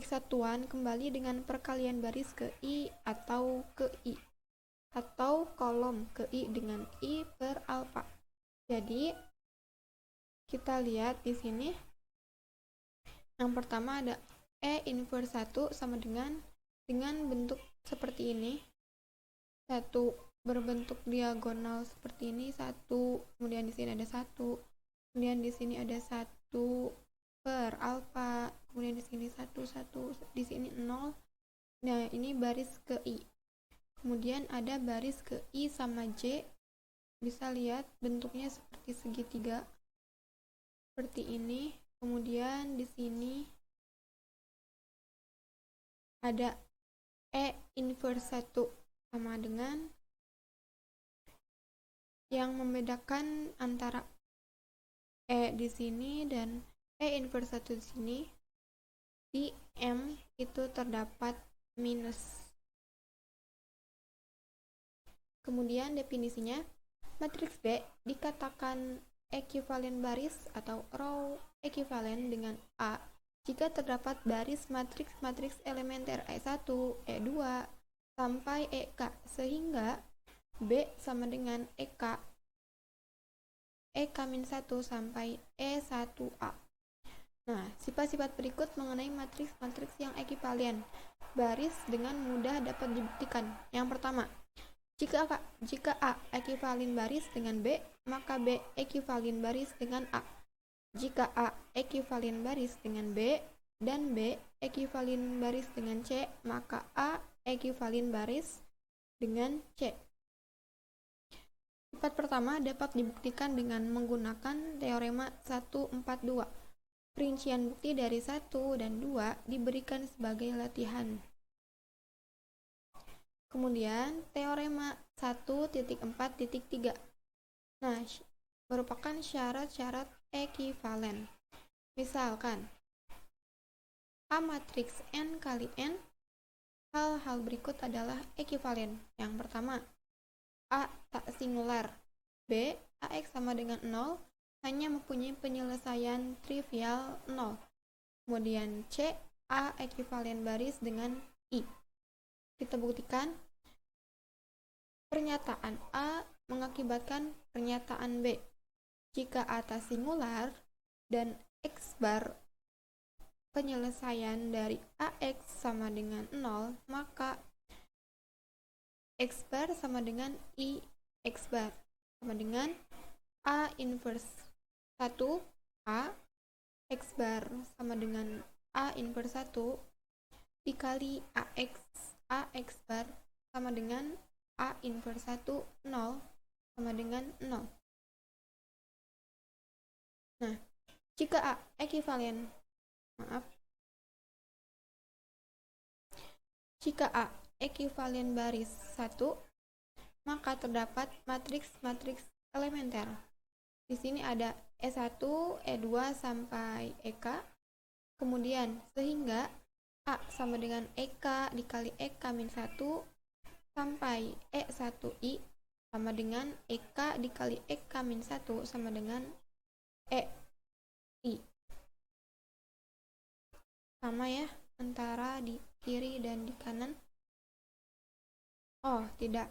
satuan kembali dengan perkalian baris ke I atau ke I, atau kolom ke I dengan I per alfa. Jadi kita lihat di sini, yang pertama ada E inverse 1 sama dengan bentuk seperti ini, 1 berbentuk diagonal seperti ini, 1, kemudian di sini ada 1, kemudian di sini ada 1 per alfa, kemudian di sini 1, di sini 0. Nah, ini baris ke I. Kemudian ada baris ke I sama J, bisa lihat bentuknya seperti segitiga seperti ini. Kemudian di sini ada E inverse 1 sama dengan, yang membedakan antara E di sini dan E inverse 1 di sini, di M itu terdapat minus. Kemudian definisinya, matriks B dikatakan ekuivalen baris atau row ekuivalen dengan A jika terdapat baris matriks elementer E1, E2, sampai EK, sehingga B sama dengan EK 1 sampai E1A. Nah, sifat-sifat berikut mengenai matriks-matriks yang ekuivalen baris dengan mudah dapat dibuktikan. Yang pertama, jika A ekuivalen baris dengan B, maka B ekuivalen baris dengan A. Jika A ekuivalen baris dengan B dan B ekuivalen baris dengan C, maka A ekuivalen baris dengan C. Sifat pertama dapat dibuktikan dengan menggunakan teorema 142. Perincian bukti dari 1 dan 2 diberikan sebagai latihan. Kemudian teorema 1.4.3. Nah, merupakan syarat-syarat ekuivalen. Misalkan A matriks N kali N, hal-hal berikut adalah ekuivalen. Yang pertama, A tak singular. B, AX sama dengan 0, hanya mempunyai penyelesaian trivial 0. Kemudian C, A ekuivalen baris dengan I. Kita buktikan, pernyataan A mengakibatkan pernyataan B. Jika A tak singular dan X bar penyelesaian dari AX sama dengan 0, maka X bar sama dengan I X bar sama dengan A inverse 1 A, X bar sama dengan A inverse 1 dikali AX bar sama dengan A inverse 1, 0 sama dengan 0. Nah, jika A ekuivalen, jika A ekuivalen baris 1, maka terdapat matriks-matriks elementer. Di sini ada E1, E2 sampai EK. Kemudian sehingga A sama dengan EK dikali EK min 1 sampai E1I sama dengan EK dikali EK min 1 sama dengan EI. Sama ya antara di kiri dan di kanan. Oh, tidak.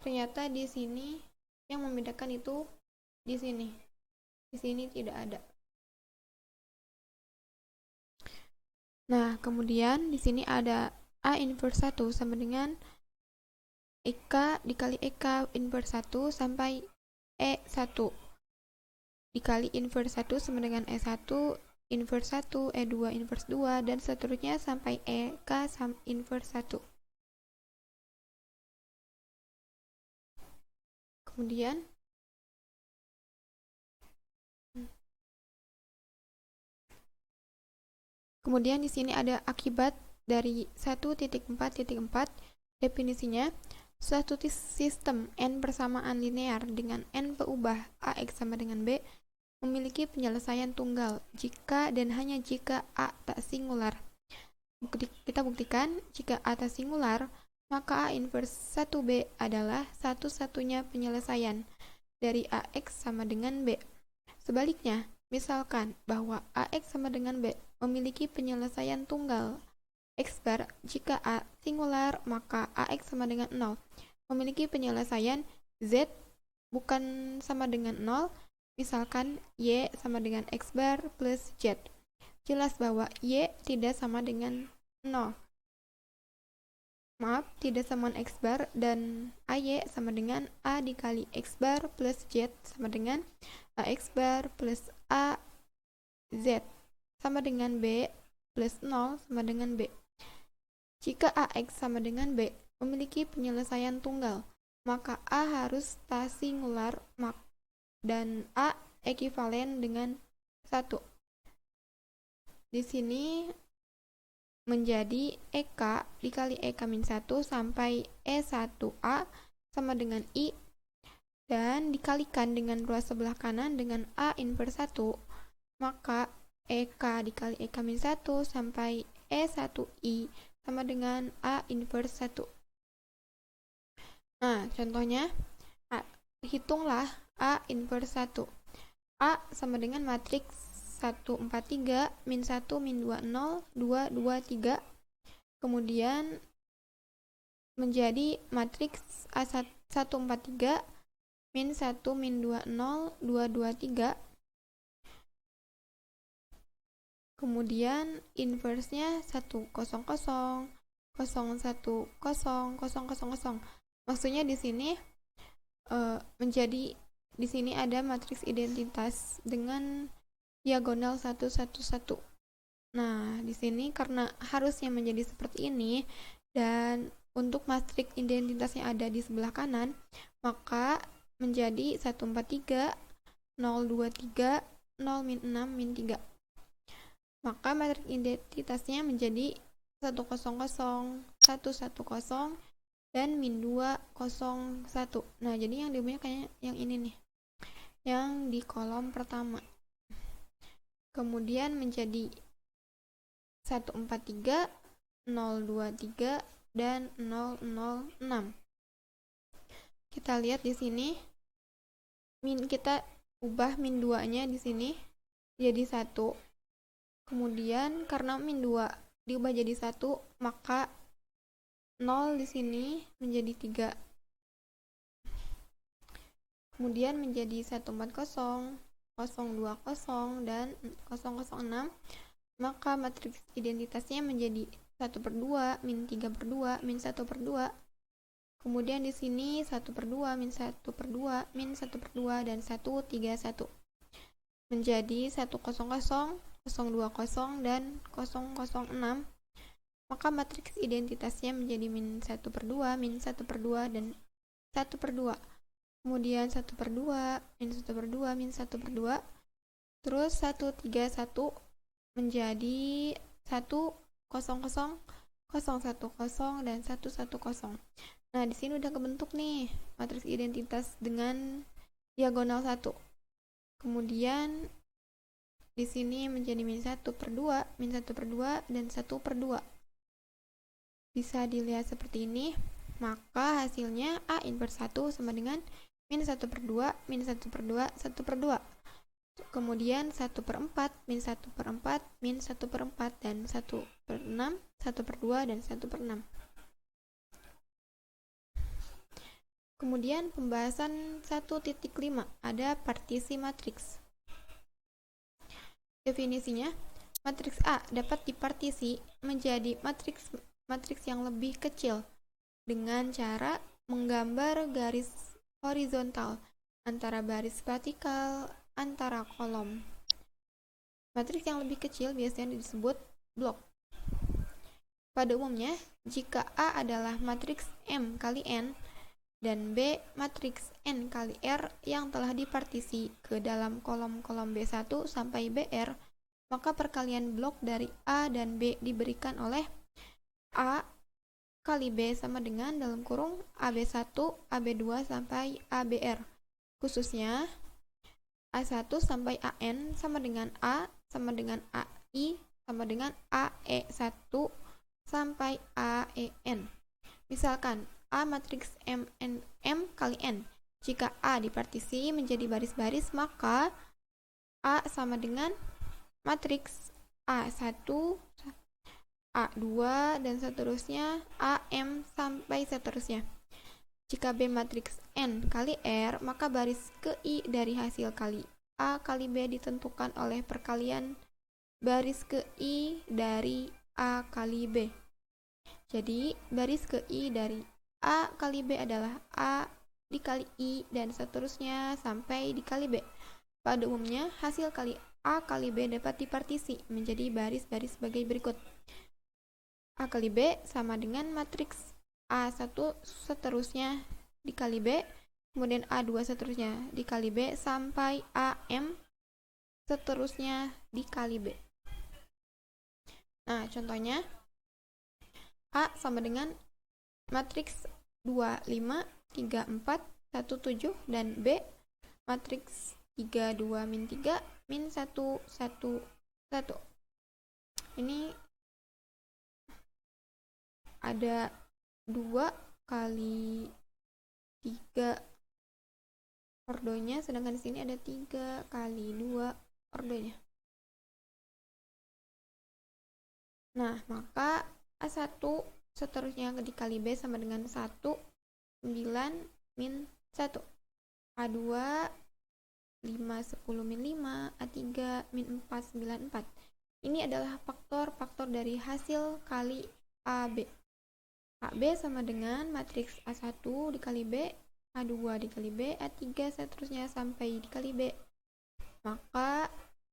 Ternyata di sini yang membedakan itu di sini. Di sini tidak ada. Nah, kemudian di sini ada A inverse 1 sama dengan EK dikali EK inverse 1 sampai E1 dikali inverse 1 sama dengan E1 inverse 1, E2 inverse 2, dan seterusnya sampai EK inverse 1. Kemudian di sini ada akibat dari 1.4.4. Definisinya, suatu sistem n persamaan linear dengan n peubah AX sama dengan B memiliki penyelesaian tunggal jika dan hanya jika A tak singular. Kita buktikan, jika A tak singular, maka A inverse 1B adalah satu-satunya penyelesaian dari AX sama dengan B. Sebaliknya, misalkan bahwa AX sama dengan B memiliki penyelesaian tunggal X bar, jika A singular, maka AX sama dengan 0. Memiliki penyelesaian Z bukan sama dengan 0, misalkan Y sama dengan X bar plus Z. Jelas bahwa Y tidak sama dengan 0. Maaf, tidak sama dengan X bar, dan AY sama dengan A dikali X bar plus Z sama dengan AX bar plus AZ sama dengan B plus 0 sama dengan B. Jika AX sama dengan B memiliki penyelesaian tunggal, maka A harus tak singular dan A ekivalen dengan 1. Di sini menjadi EK dikali EK min 1 sampai E1A sama dengan I, dan dikalikan dengan ruas sebelah kanan dengan A inverse 1, maka EK dikali EK min 1 sampai E1I sama dengan A inverse 1. Nah, contohnya, hitunglah A inverse 1. A sama dengan matriks 1, 4, 3, min 1, min 2, 0, 2, 2, 3. Kemudian menjadi matriks A 1, 4, 3, min 1, min 2, 0, 2, 2, 3. Kemudian inverse-nya 1, 0, 0, 0, 1, 0, 0, 0, 0. Maksudnya di sini menjadi di sini ada matriks identitas dengan diagonal 1, 1, 1. Nah, di sini karena harusnya menjadi seperti ini, dan untuk matriks identitas yang ada di sebelah kanan, maka menjadi 1, 4, 3, 0, 2, 3, 0, min 6, min 3. Maka matriks identitasnya menjadi 1, 0, 0, 1, 1, 0, dan min 2, 0, 1. Nah, jadi yang diubahnya kayak yang ini nih, yang di kolom pertama. Kemudian menjadi 1, 4, 3, 0, 2, 3, dan 0, 0, 6. Kita lihat di sini, kita ubah min 2-nya di sini jadi 1. Kemudian karena min 2 diubah jadi 1, maka 0 di sini menjadi 3. Kemudian menjadi 1, 4, 0, 0, 2, 0, dan 0, 0, 6. Maka matriks identitasnya menjadi 1/2, min 3/2, min 1/2. Kemudian di sini 1/2, min 1/2, min 1/2, dan 1, 3, 1. Menjadi 1, 0, 0, 0, 2, 0, dan 0, 0, 6. Maka matriks identitasnya menjadi min 1/2, min 1/2, dan 1/2. Kemudian 1/2, min 1/2, min 1/2. Terus 1, 3, 1 menjadi 1, 0, 0, 0, 1, 0, dan 1, 1, 0. Nah, di sini udah kebentuk nih matriks identitas dengan diagonal 1. Kemudian di sini menjadi min 1/2, min 1/2, dan 1/2. Bisa dilihat seperti ini. Maka hasilnya A inverse 1 sama dengan min 1/2, min 1/2, 1/2. Kemudian 1/4, min 1/4, min 1/4, dan 1/6, 1/2, dan 1/6. Kemudian pembahasan 1.5, ada partisi matriks. Definisinya, matriks A dapat dipartisi menjadi matriks yang lebih kecil dengan cara menggambar garis horizontal antara baris vertikal antara kolom. Matriks yang lebih kecil biasanya disebut blok. Pada umumnya, jika A adalah matriks M kali N dan B matriks N kali R yang telah dipartisi ke dalam kolom-kolom B1 sampai BR, maka perkalian blok dari A dan B diberikan oleh A kali B sama dengan dalam kurung AB1, AB2 sampai ABR. Khususnya A1 sampai AN sama dengan A sama dengan AI sama dengan AE1 sampai AEN. Misalkan A matriks M kali N. Jika A dipartisi menjadi baris-baris, maka A sama dengan matriks A1, A2, dan seterusnya, AM sampai seterusnya. Jika B matriks N kali R, maka baris ke I dari hasil kali A kali B ditentukan oleh perkalian baris ke I dari A kali B. Jadi, baris ke I dari A kali B adalah A dikali I dan seterusnya sampai dikali B. Pada umumnya, hasil kali A kali B dapat dipartisi menjadi baris-baris sebagai berikut. A kali B sama dengan matriks A1 seterusnya dikali B, kemudian A2 seterusnya dikali B, sampai AM seterusnya dikali B. Nah, contohnya A sama dengan matriks 2, 5, 3, 4, 1, 7, dan B matriks 3, 2, min 3, min 1, 1, 1. Ini ada 2 kali 3 ordonya, sedangkan di sini ada 3 kali 2 ordonya. Nah, maka A1 seterusnya dikali B sama dengan 1, 9, min 1. A2, 5, 10, min 5. A3, min 4, 9, 4. Ini adalah faktor-faktor dari hasil kali AB. AB sama dengan matriks A1 dikali B, A2 dikali B, A3 seterusnya sampai dikali B. Maka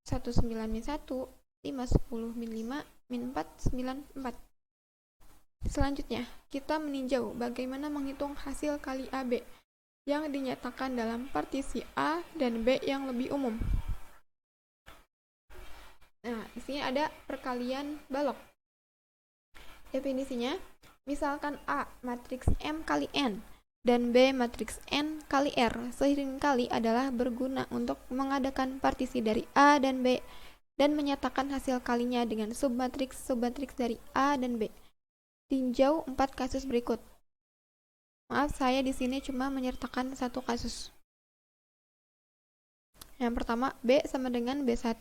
19 min 1, 5, 10, min 5, min 4, 9, 4. Selanjutnya, kita meninjau bagaimana menghitung hasil kali AB yang dinyatakan dalam partisi A dan B yang lebih umum. Nah, di sini ada perkalian balok. Definisinya, misalkan A matriks M kali N dan B matriks N kali R seringkali adalah berguna untuk mengadakan partisi dari A dan B dan menyatakan hasil kalinya dengan submatriks dari A dan B. Tinjau 4 kasus berikut. Maaf, saya di sini cuma menyertakan satu kasus. Yang pertama, B sama dengan B1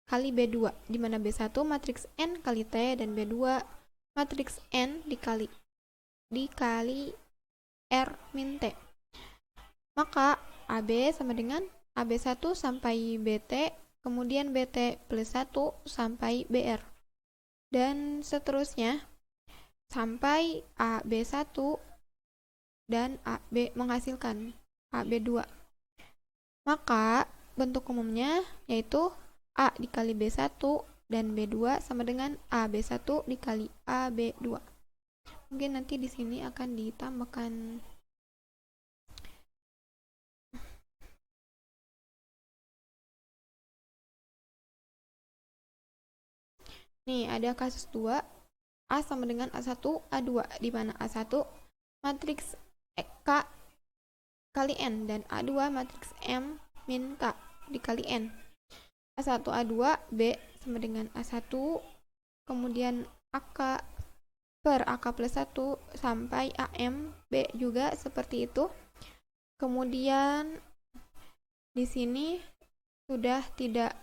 kali B2, di mana B1 matriks N kali T dan B2 matriks N dikali R min T. Maka AB sama dengan AB1 sampai BT, kemudian BT plus 1 sampai BR. Dan seterusnya sampai AB1 dan AB menghasilkan AB2. Maka bentuk umumnya yaitu A dikali B1 dan B2 sama dengan AB1 dikali AB2. Mungkin nanti di sini akan ditambahkan nih, ada kasus 2, A sama dengan A1, A2, di mana A1 matriks K kali N dan A2 matriks M min K dikali N. A1, A2, B sama dengan A1, kemudian AK per AK plus 1 sampai AM, B juga seperti itu. Kemudian di sini sudah tidak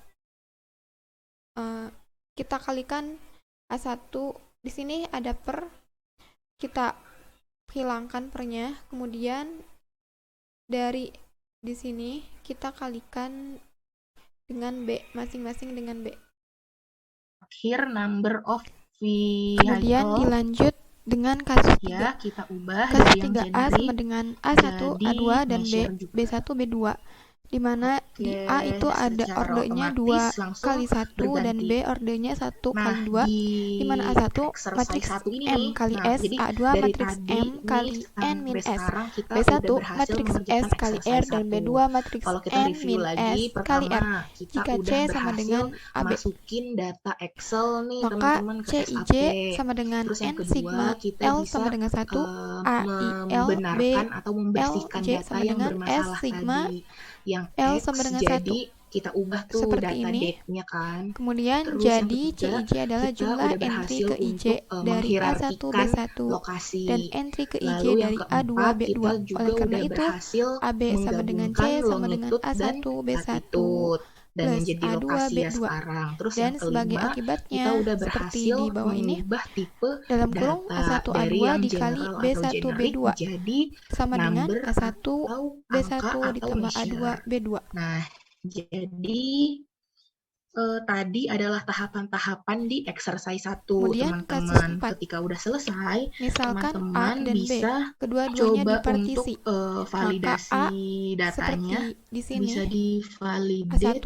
kita kalikan A1, di sini ada per, kita hilangkan pernya, kemudian dari di sini kita kalikan dengan B, masing-masing dengan B. Akhir number of vehicle. Kemudian dilanjut dengan kasus 3. Ya, kita ubah kasus dari 3 yang A sama dengan A1, A2, dan B, B1, B2. di mana di A itu ada secara ordenya otomatis 2 langsung kali 1 dan berganti. B ordenya 1 Nah, kali 2, di di mana A1 exercise matriks 1 ini M nih, kali nah, S, jadi A2 dari matriks tadi M nih kali N min sampai S, sekarang kita B1 udah berhasil matriks mengerjakan S kali R exercise dan 1. B2 matriks Kalau kita N review min lagi, S kali R. pertama kita Jika udah C sama berhasil dengan AB, masukin data Excel nih maka teman-teman ke CIJ SAP. sama dengan Terus yang N kedua, sigma kita L bisa sama dengan 1, AIL B membenarkan atau membersihkan LJ data sama yang dengan S bermasalah sigma tadi. Yang L X sama dengan 1. jadi kita ubah tuh Seperti data ini. date-nya kan. Kemudian Terus yang jadi ketiga, CIJ adalah kita jumlah udah entry berhasil ke IJ untuk dari A1 menghierarkikan B1 lokasi. dan entry ke IJ Lalu yang dari A2 keempat, B2. kita juga Oleh karena udah itu, berhasil AB sama dengan C menggabungkan sama dengan longitude dan A1 B1 latitude dan plus menjadi A2 lokasi ya B2. sekarang. Terus Dan yang sebagai kelima, akibatnya, kita udah seperti berhasil di bawah ini, mengubah tipe dalam kurung data A1 dari A2 yang dikali general atau B1 generik B2 jadi sama dengan number A1 atau B1 angka atau ditambah A2 measure. B2. Nah, jadi tadi adalah tahapan-tahapan di exercise 1, Kemudian kasus teman-teman. 4. Ketika udah selesai, Misalkan A teman-teman dan B, bisa kedua-duanya coba dipartisi. untuk Maka validasi A datanya seperti di sini bisa A1 divalidate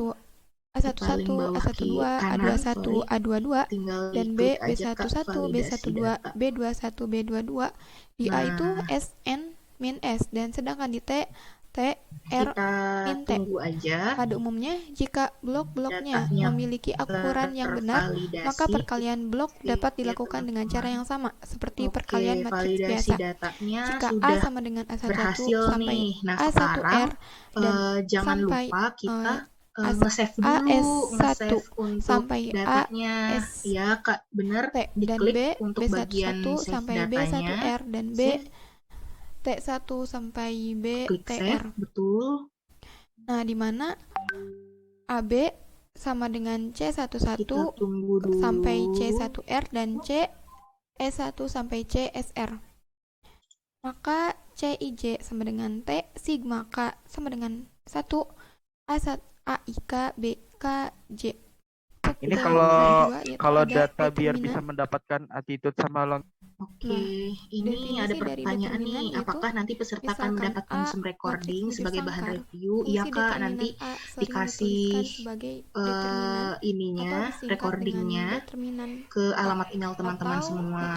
A11, paling bawah A12, kiri kanan, A21, sorry. A22 Tinggal dan B diklik aja ke B11, validasi B12, data. B21, B22. Di A itu Nah, SN min S dan sedangkan di T T R kita min T. tunggu aja Pada umumnya, jika blok-bloknya datanya memiliki akuran yang benar, tervalidasi. maka perkalian blok dapat dilakukan dengan cara yang sama, seperti perkalian matriks validasi biasa. datanya Jika A sudah sama dengan A1 berhasil sampai nih. Nah, A1R sekarang dan jangan sampai lupa kita A1 nge-save dulu, nge-save untuk sampai datanya. AS Ya, Kak, benar. T dan Diklik B untuk B11 bagian save sampai datanya. B1R dan B Save, T1 sampai B klik save, TR. betul. Nah, di mana AB sama dengan C11 Kita tunggu dulu. sampai C1R dan C E1 sampai CSR. Maka CIJ sama dengan T sigma K sama dengan 1 A1 AIK BK J. Ini kalau data biar bisa mendapatkan attitude sama long. Oke, ini ada pertanyaan nih, apakah nanti peserta akan mendapat konsum recording sebagai bahan review? Iya Kak, nanti dikasih ininya, recordingnya ke alamat email teman-teman semua.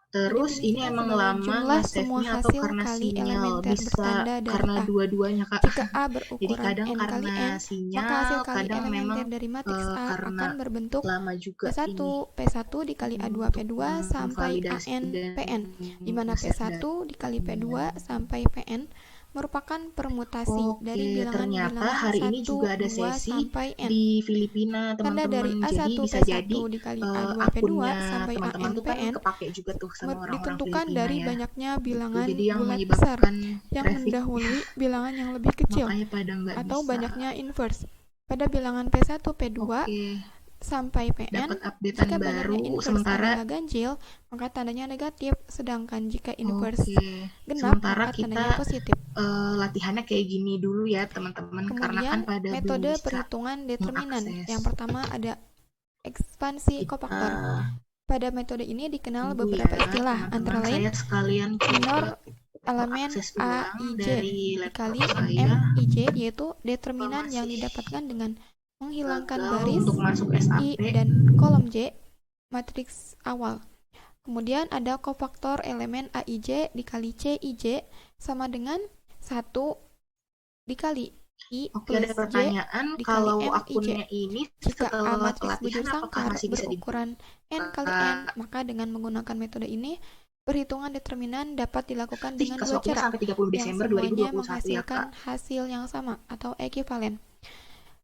Terus ini emang lama nge-save-nya atau karena sinyal? Bisa karena dua-duanya Kak. Jika A berukuran Jadi kadang N kali karena N, sinyal, maka hasil kali kadang memang elementer dari matriks A karena akan berbentuk lama juga P1, ini P1 dikali A2 P2 sampai validasi AN dan PN, di mana nge-save P1 dikali P2 sampai PN merupakan permutasi dari ternyata bilangan-bilangan hari 1, ini juga ada 2 sesi sampai N. di Filipina Tanda dari teman-teman. A1 Jadi bisa P1 jadi dikali A2 P2 akunnya sampai teman-teman AN tuh kan PN kepake juga tuh sama orang-orang ditentukan Filipina dari ya. banyaknya Gitu. bilangan Jadi yang bulat besar menyebabkan yang traffic mendahului bilangan yang lebih kecil makanya pada nggak atau bisa. banyaknya inverse. Pada bilangan P1 P2 sampai PN, dapat updatean jika baru. banyaknya inverse Sementara adalah ganjil, maka tandanya negatif, sedangkan jika inverse genap, sementara maka tandanya kita positif. latihannya kayak gini dulu ya teman-teman, karena kan Kemudian pada metode belum bisa perhitungan determinan. mengakses. Yang pertama ada ekspansi kofaktor. Pada metode ini dikenal Tunggu beberapa ya, istilah, teman-teman. antara lain Saya sekalian minor coba elemen akses A, ulang I, J dari laptop dikali saya. M, I, J, yaitu determinan yang Masih didapatkan dengan menghilangkan gagal baris untuk masuk I SAP. dan kolom J matriks awal. Kemudian ada kofaktor elemen AIJ dikali CIJ sama dengan 1 dikali I Oke, plus ada pertanyaan, dikali kalau M, akunnya ini Jika A setelah matriks bujur pelatihan apakah sangkar masih bisa berukuran N kali N, maka dengan menggunakan metode ini, perhitungan determinan dapat dilakukan dengan dua waktunya cara, sampai 30 yang Desember semuanya 2021 ya menghasilkan Kak. hasil yang sama atau ekivalen.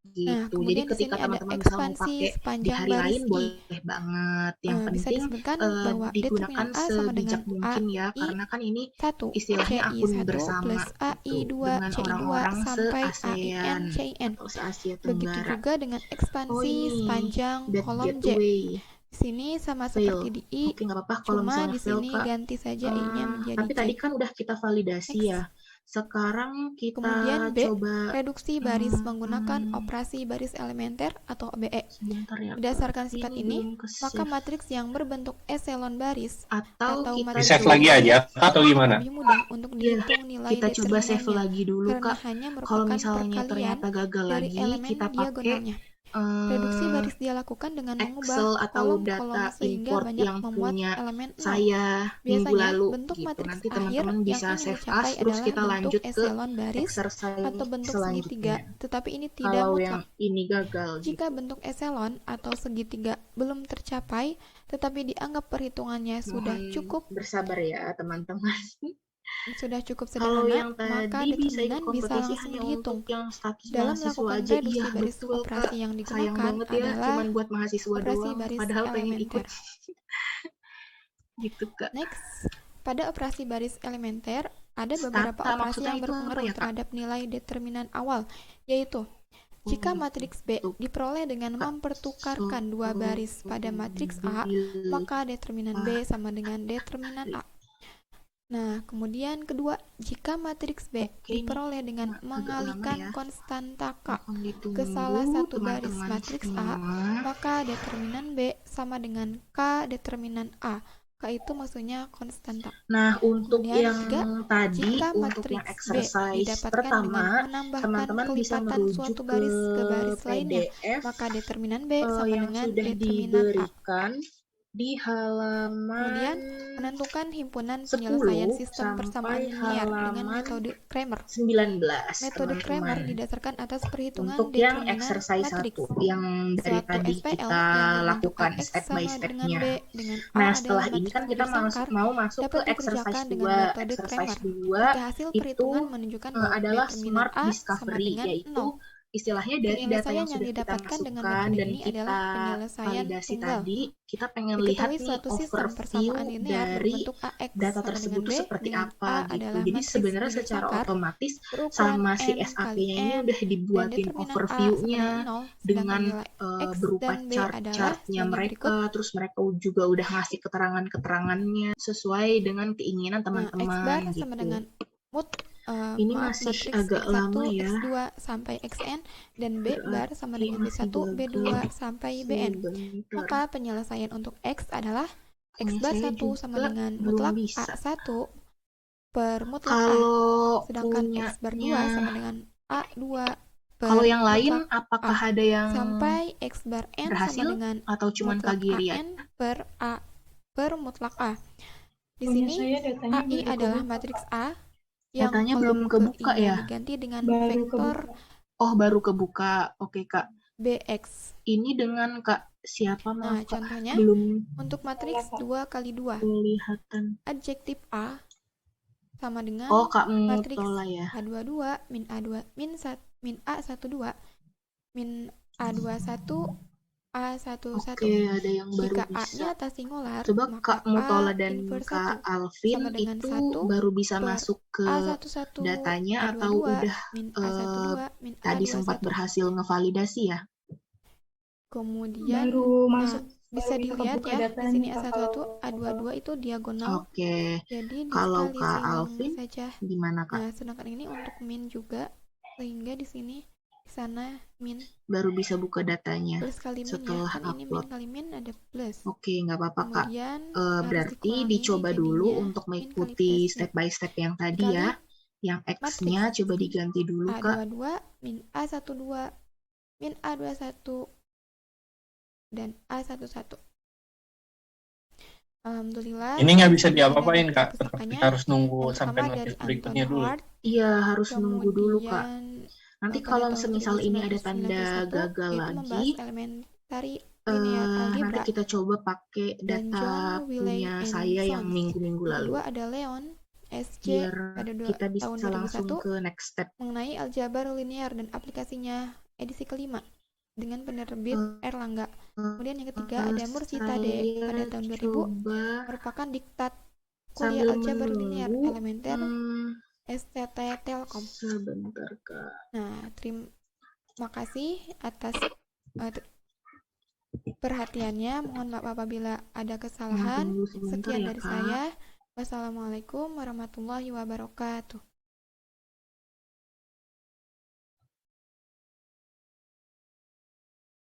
Gitu. Nah, Jadi kemudian di ketika sini ada teman-teman bisa mau ekspansi pakai di sepanjang hari baris lain I. boleh banget. Yang Bisa penting disebutkan bahwa digunakan determinan A sama dengan sebijak mungkin ya, AI karena kan ini 1 istilahnya akun CI1 bersama plus gitu, AI2 dengan CI2 orang-orang sampai se-ASEAN AIN CIN. atau se-Asia Begitu Tenggara. juga dengan ekspansi ini sepanjang that kolom J. gateway. Di sini sama Fail. seperti di I, Oke, nggak apa-apa kalau cuma misalnya di fail sini Kak. ganti saja I-nya menjadi Tapi C. tadi kan udah kita validasi ya. Sekarang Kemudian kita B, coba reduksi baris menggunakan operasi baris elementer atau BE. sebentar ya, Berdasarkan sifat ini, maka matriks yang berbentuk eselon baris atau kita di save lagi aja atau gimana? lebih mudah untuk dihitung nilai kita coba save determinannya lagi dulu karena Kak. hanya Kalau merupakan misalnya perkalian ternyata gagal dari lagi, elemen kita pakai diagonalnya. Reduksi baris dia lakukan dengan Excel mengubah atau kolom-kolom data sehingga import banyak yang memuat punya elemen 0. saya minggu Biasanya, lalu bentuk gitu. matriks Nanti akhir teman-teman yang bisa ingin save dicapai as, terus adalah kita bentuk lanjut ke eselon baris exercise atau bentuk selanjutnya. segitiga, tetapi ini tidak Kalau mutlak. yang ini gagal Jika gitu. bentuk eselon atau segitiga belum tercapai, tetapi dianggap perhitungannya sudah Mohon cukup bersabar ya teman-teman. Kalau sederhana, yang maka tadi bisa ikut determinan bisa kompetisi langsung hanya dihitung. untuk yang status Dalam mahasiswa melakukan aja. reduksi Iya baris betul operasi Kak. yang Sayang digunakan banget ya, adalah cuman buat mahasiswa operasi doang. baris Padahal pengen ikut. elementer. Gitu Kak. Next, pada operasi baris elementer, ada beberapa Stata operasi maksudnya yang itu apa berpengaruh ya, Kak? terhadap nilai determinan awal, yaitu jika matriks B diperoleh dengan mempertukarkan dua baris pada matriks A, maka determinan B sama dengan determinan A. Nah, kemudian kedua, jika matriks B diperoleh dengan mengalihkan konstanta K ke salah satu baris matriks A, maka determinan B sama dengan K determinan A. K itu maksudnya konstanta. Nah, untuk Kemudian yang ketiga, tadi, jika untuk yang matriks B exercise didapatkan dengan pertama, menambahkan teman-teman bisa kelipatan merujuk suatu ke baris ke baris lainnya, PDF maka determinan B sama yang dengan sudah determinan A. diberikan di halaman Kemudian, menentukan himpunan penyelesaian 10 sistem persamaan sampai linier dengan halaman metode Cramer. 19, Metode Cramer teman-teman. didasarkan atas perhitungan Untuk yang determinan exercise matriks. 1 yang dari Suatu tadi SPL kita yang berbentuk lakukan AX step by sama dengan step-nya. B dengan A Nah, adalah setelah ini matriks kan kita bersangkar mau masuk ke dapat exercise dikerjakan dengan 2. metode Exercise Cramer. 2 Jika hasil itu perhitungan menunjukkan bahwa adalah determinan smart A sama discovery, dengan yaitu 0. istilahnya dari data Penyelesaian yang yang sudah kita didapatkan dengan masukkan metode dan ini kita adalah penyelesaian validasi tunggal. tadi, kita pengen Diketahui lihat nih suatu sistem overview persamaan linear dari berbentuk AX data sama tersebut dengan itu B seperti dengan apa A gitu. adalah Jadi matriks sebenarnya secara bersangkar otomatis berukuran sama si M SAP-nya kali ini M udah dan dibuatin determinan A sama overview-nya dengan 0, sedangkan dengan nilai X berupa dan B adalah chart-chartnya sebagai mereka, berikut. terus mereka juga udah ngasih keterangan-keterangannya sesuai dengan keinginan X bar teman-teman sama gitu. dengan Ini masih matriks agak X1, lama ya. X2 sampai Xn dan B bar sama dengan B1, B2 sampai Bn. Maka penyelesaian untuk X adalah X bar 1 sama dengan mutlak A1 per mutlak A, sedangkan X bar 2 sama dengan A2 per kalau yang lain mutlak apakah A, ada yang sampai X bar N berhasil sama dengan atau cuman mutlak Kak Giri ya? AN per A per mutlak A. Di sini AI adalah matriks A yang Datanya kolom belum kebuka ke-I-nya ya? diganti dengan vektor Oh, baru kebuka. Oke, Kak. BX. Ini dengan Kak siapa? Nah, Maaf, Kak. contohnya Belum untuk matriks 2 kali 2, kelihatan. adjektif A sama dengan Oh, Kak matriks Mutola ya. A22 min A2 min A12 min A21 A11. Oke, ada yang baru Jika bisa. A-nya tak singular, Coba maka Kak Mutola A dan inverse Kak 1 Alvin sama dengan itu 1 baru bisa per masuk ke A11 datanya A22 atau udah min A12 min tadi A21. sempat berhasil ngevalidasi ya? Kemudian baru masuk bisa dilihat ya di sini A11 A22 itu diagonal. Oke. Jadi Kalau dikali Kak seimbang Alvin saja. gimana Kak? Nah, sedangkan ini untuk min juga, sehingga di sini di sana min Baru bisa buka datanya plus kali min ya, setelah kan ini min upload. kali min ada plus. Oke, nggak apa-apa Kak. Kemudian harus Berarti dikurangi, dicoba dulu jadinya untuk min kali mengikuti plus step by step yang tadi dikali ya. Yang X-nya matriks coba diganti dulu Kak. A22 min A12 min A21 dan A11. Alhamdulillah. Ini nggak bisa diapa-apain Kak. Pusakanya Kita harus nunggu yang sampai pertama dari notif berikutnya Anton dulu. Hart, Iya, harus nunggu dulu Kak. kemudian Nanti pada kalau tahun semisal ini ada 1991, tanda gagal yaitu lagi, membahas elementary linear nanti algebra, kita coba pakai dan data John Willey punya and saya yang Sons. minggu-minggu Yang lalu. kedua ada Leon SJ Biar pada kita bisa tahun langsung 2001 ke next step. mengenai aljabar linear dan aplikasinya edisi kelima dengan penerbit Erlangga. Kemudian yang ketiga ada Mursytade pada tahun 2000 merupakan diktat kuliah aljabar linear elementer STT Telkom. Sebentar Kak. Nah, terima kasih atas perhatiannya. Mohon maaf apabila ada kesalahan. Tunggu sebentar Sekian ya, dari Kak. saya. Wassalamualaikum warahmatullahi wabarakatuh.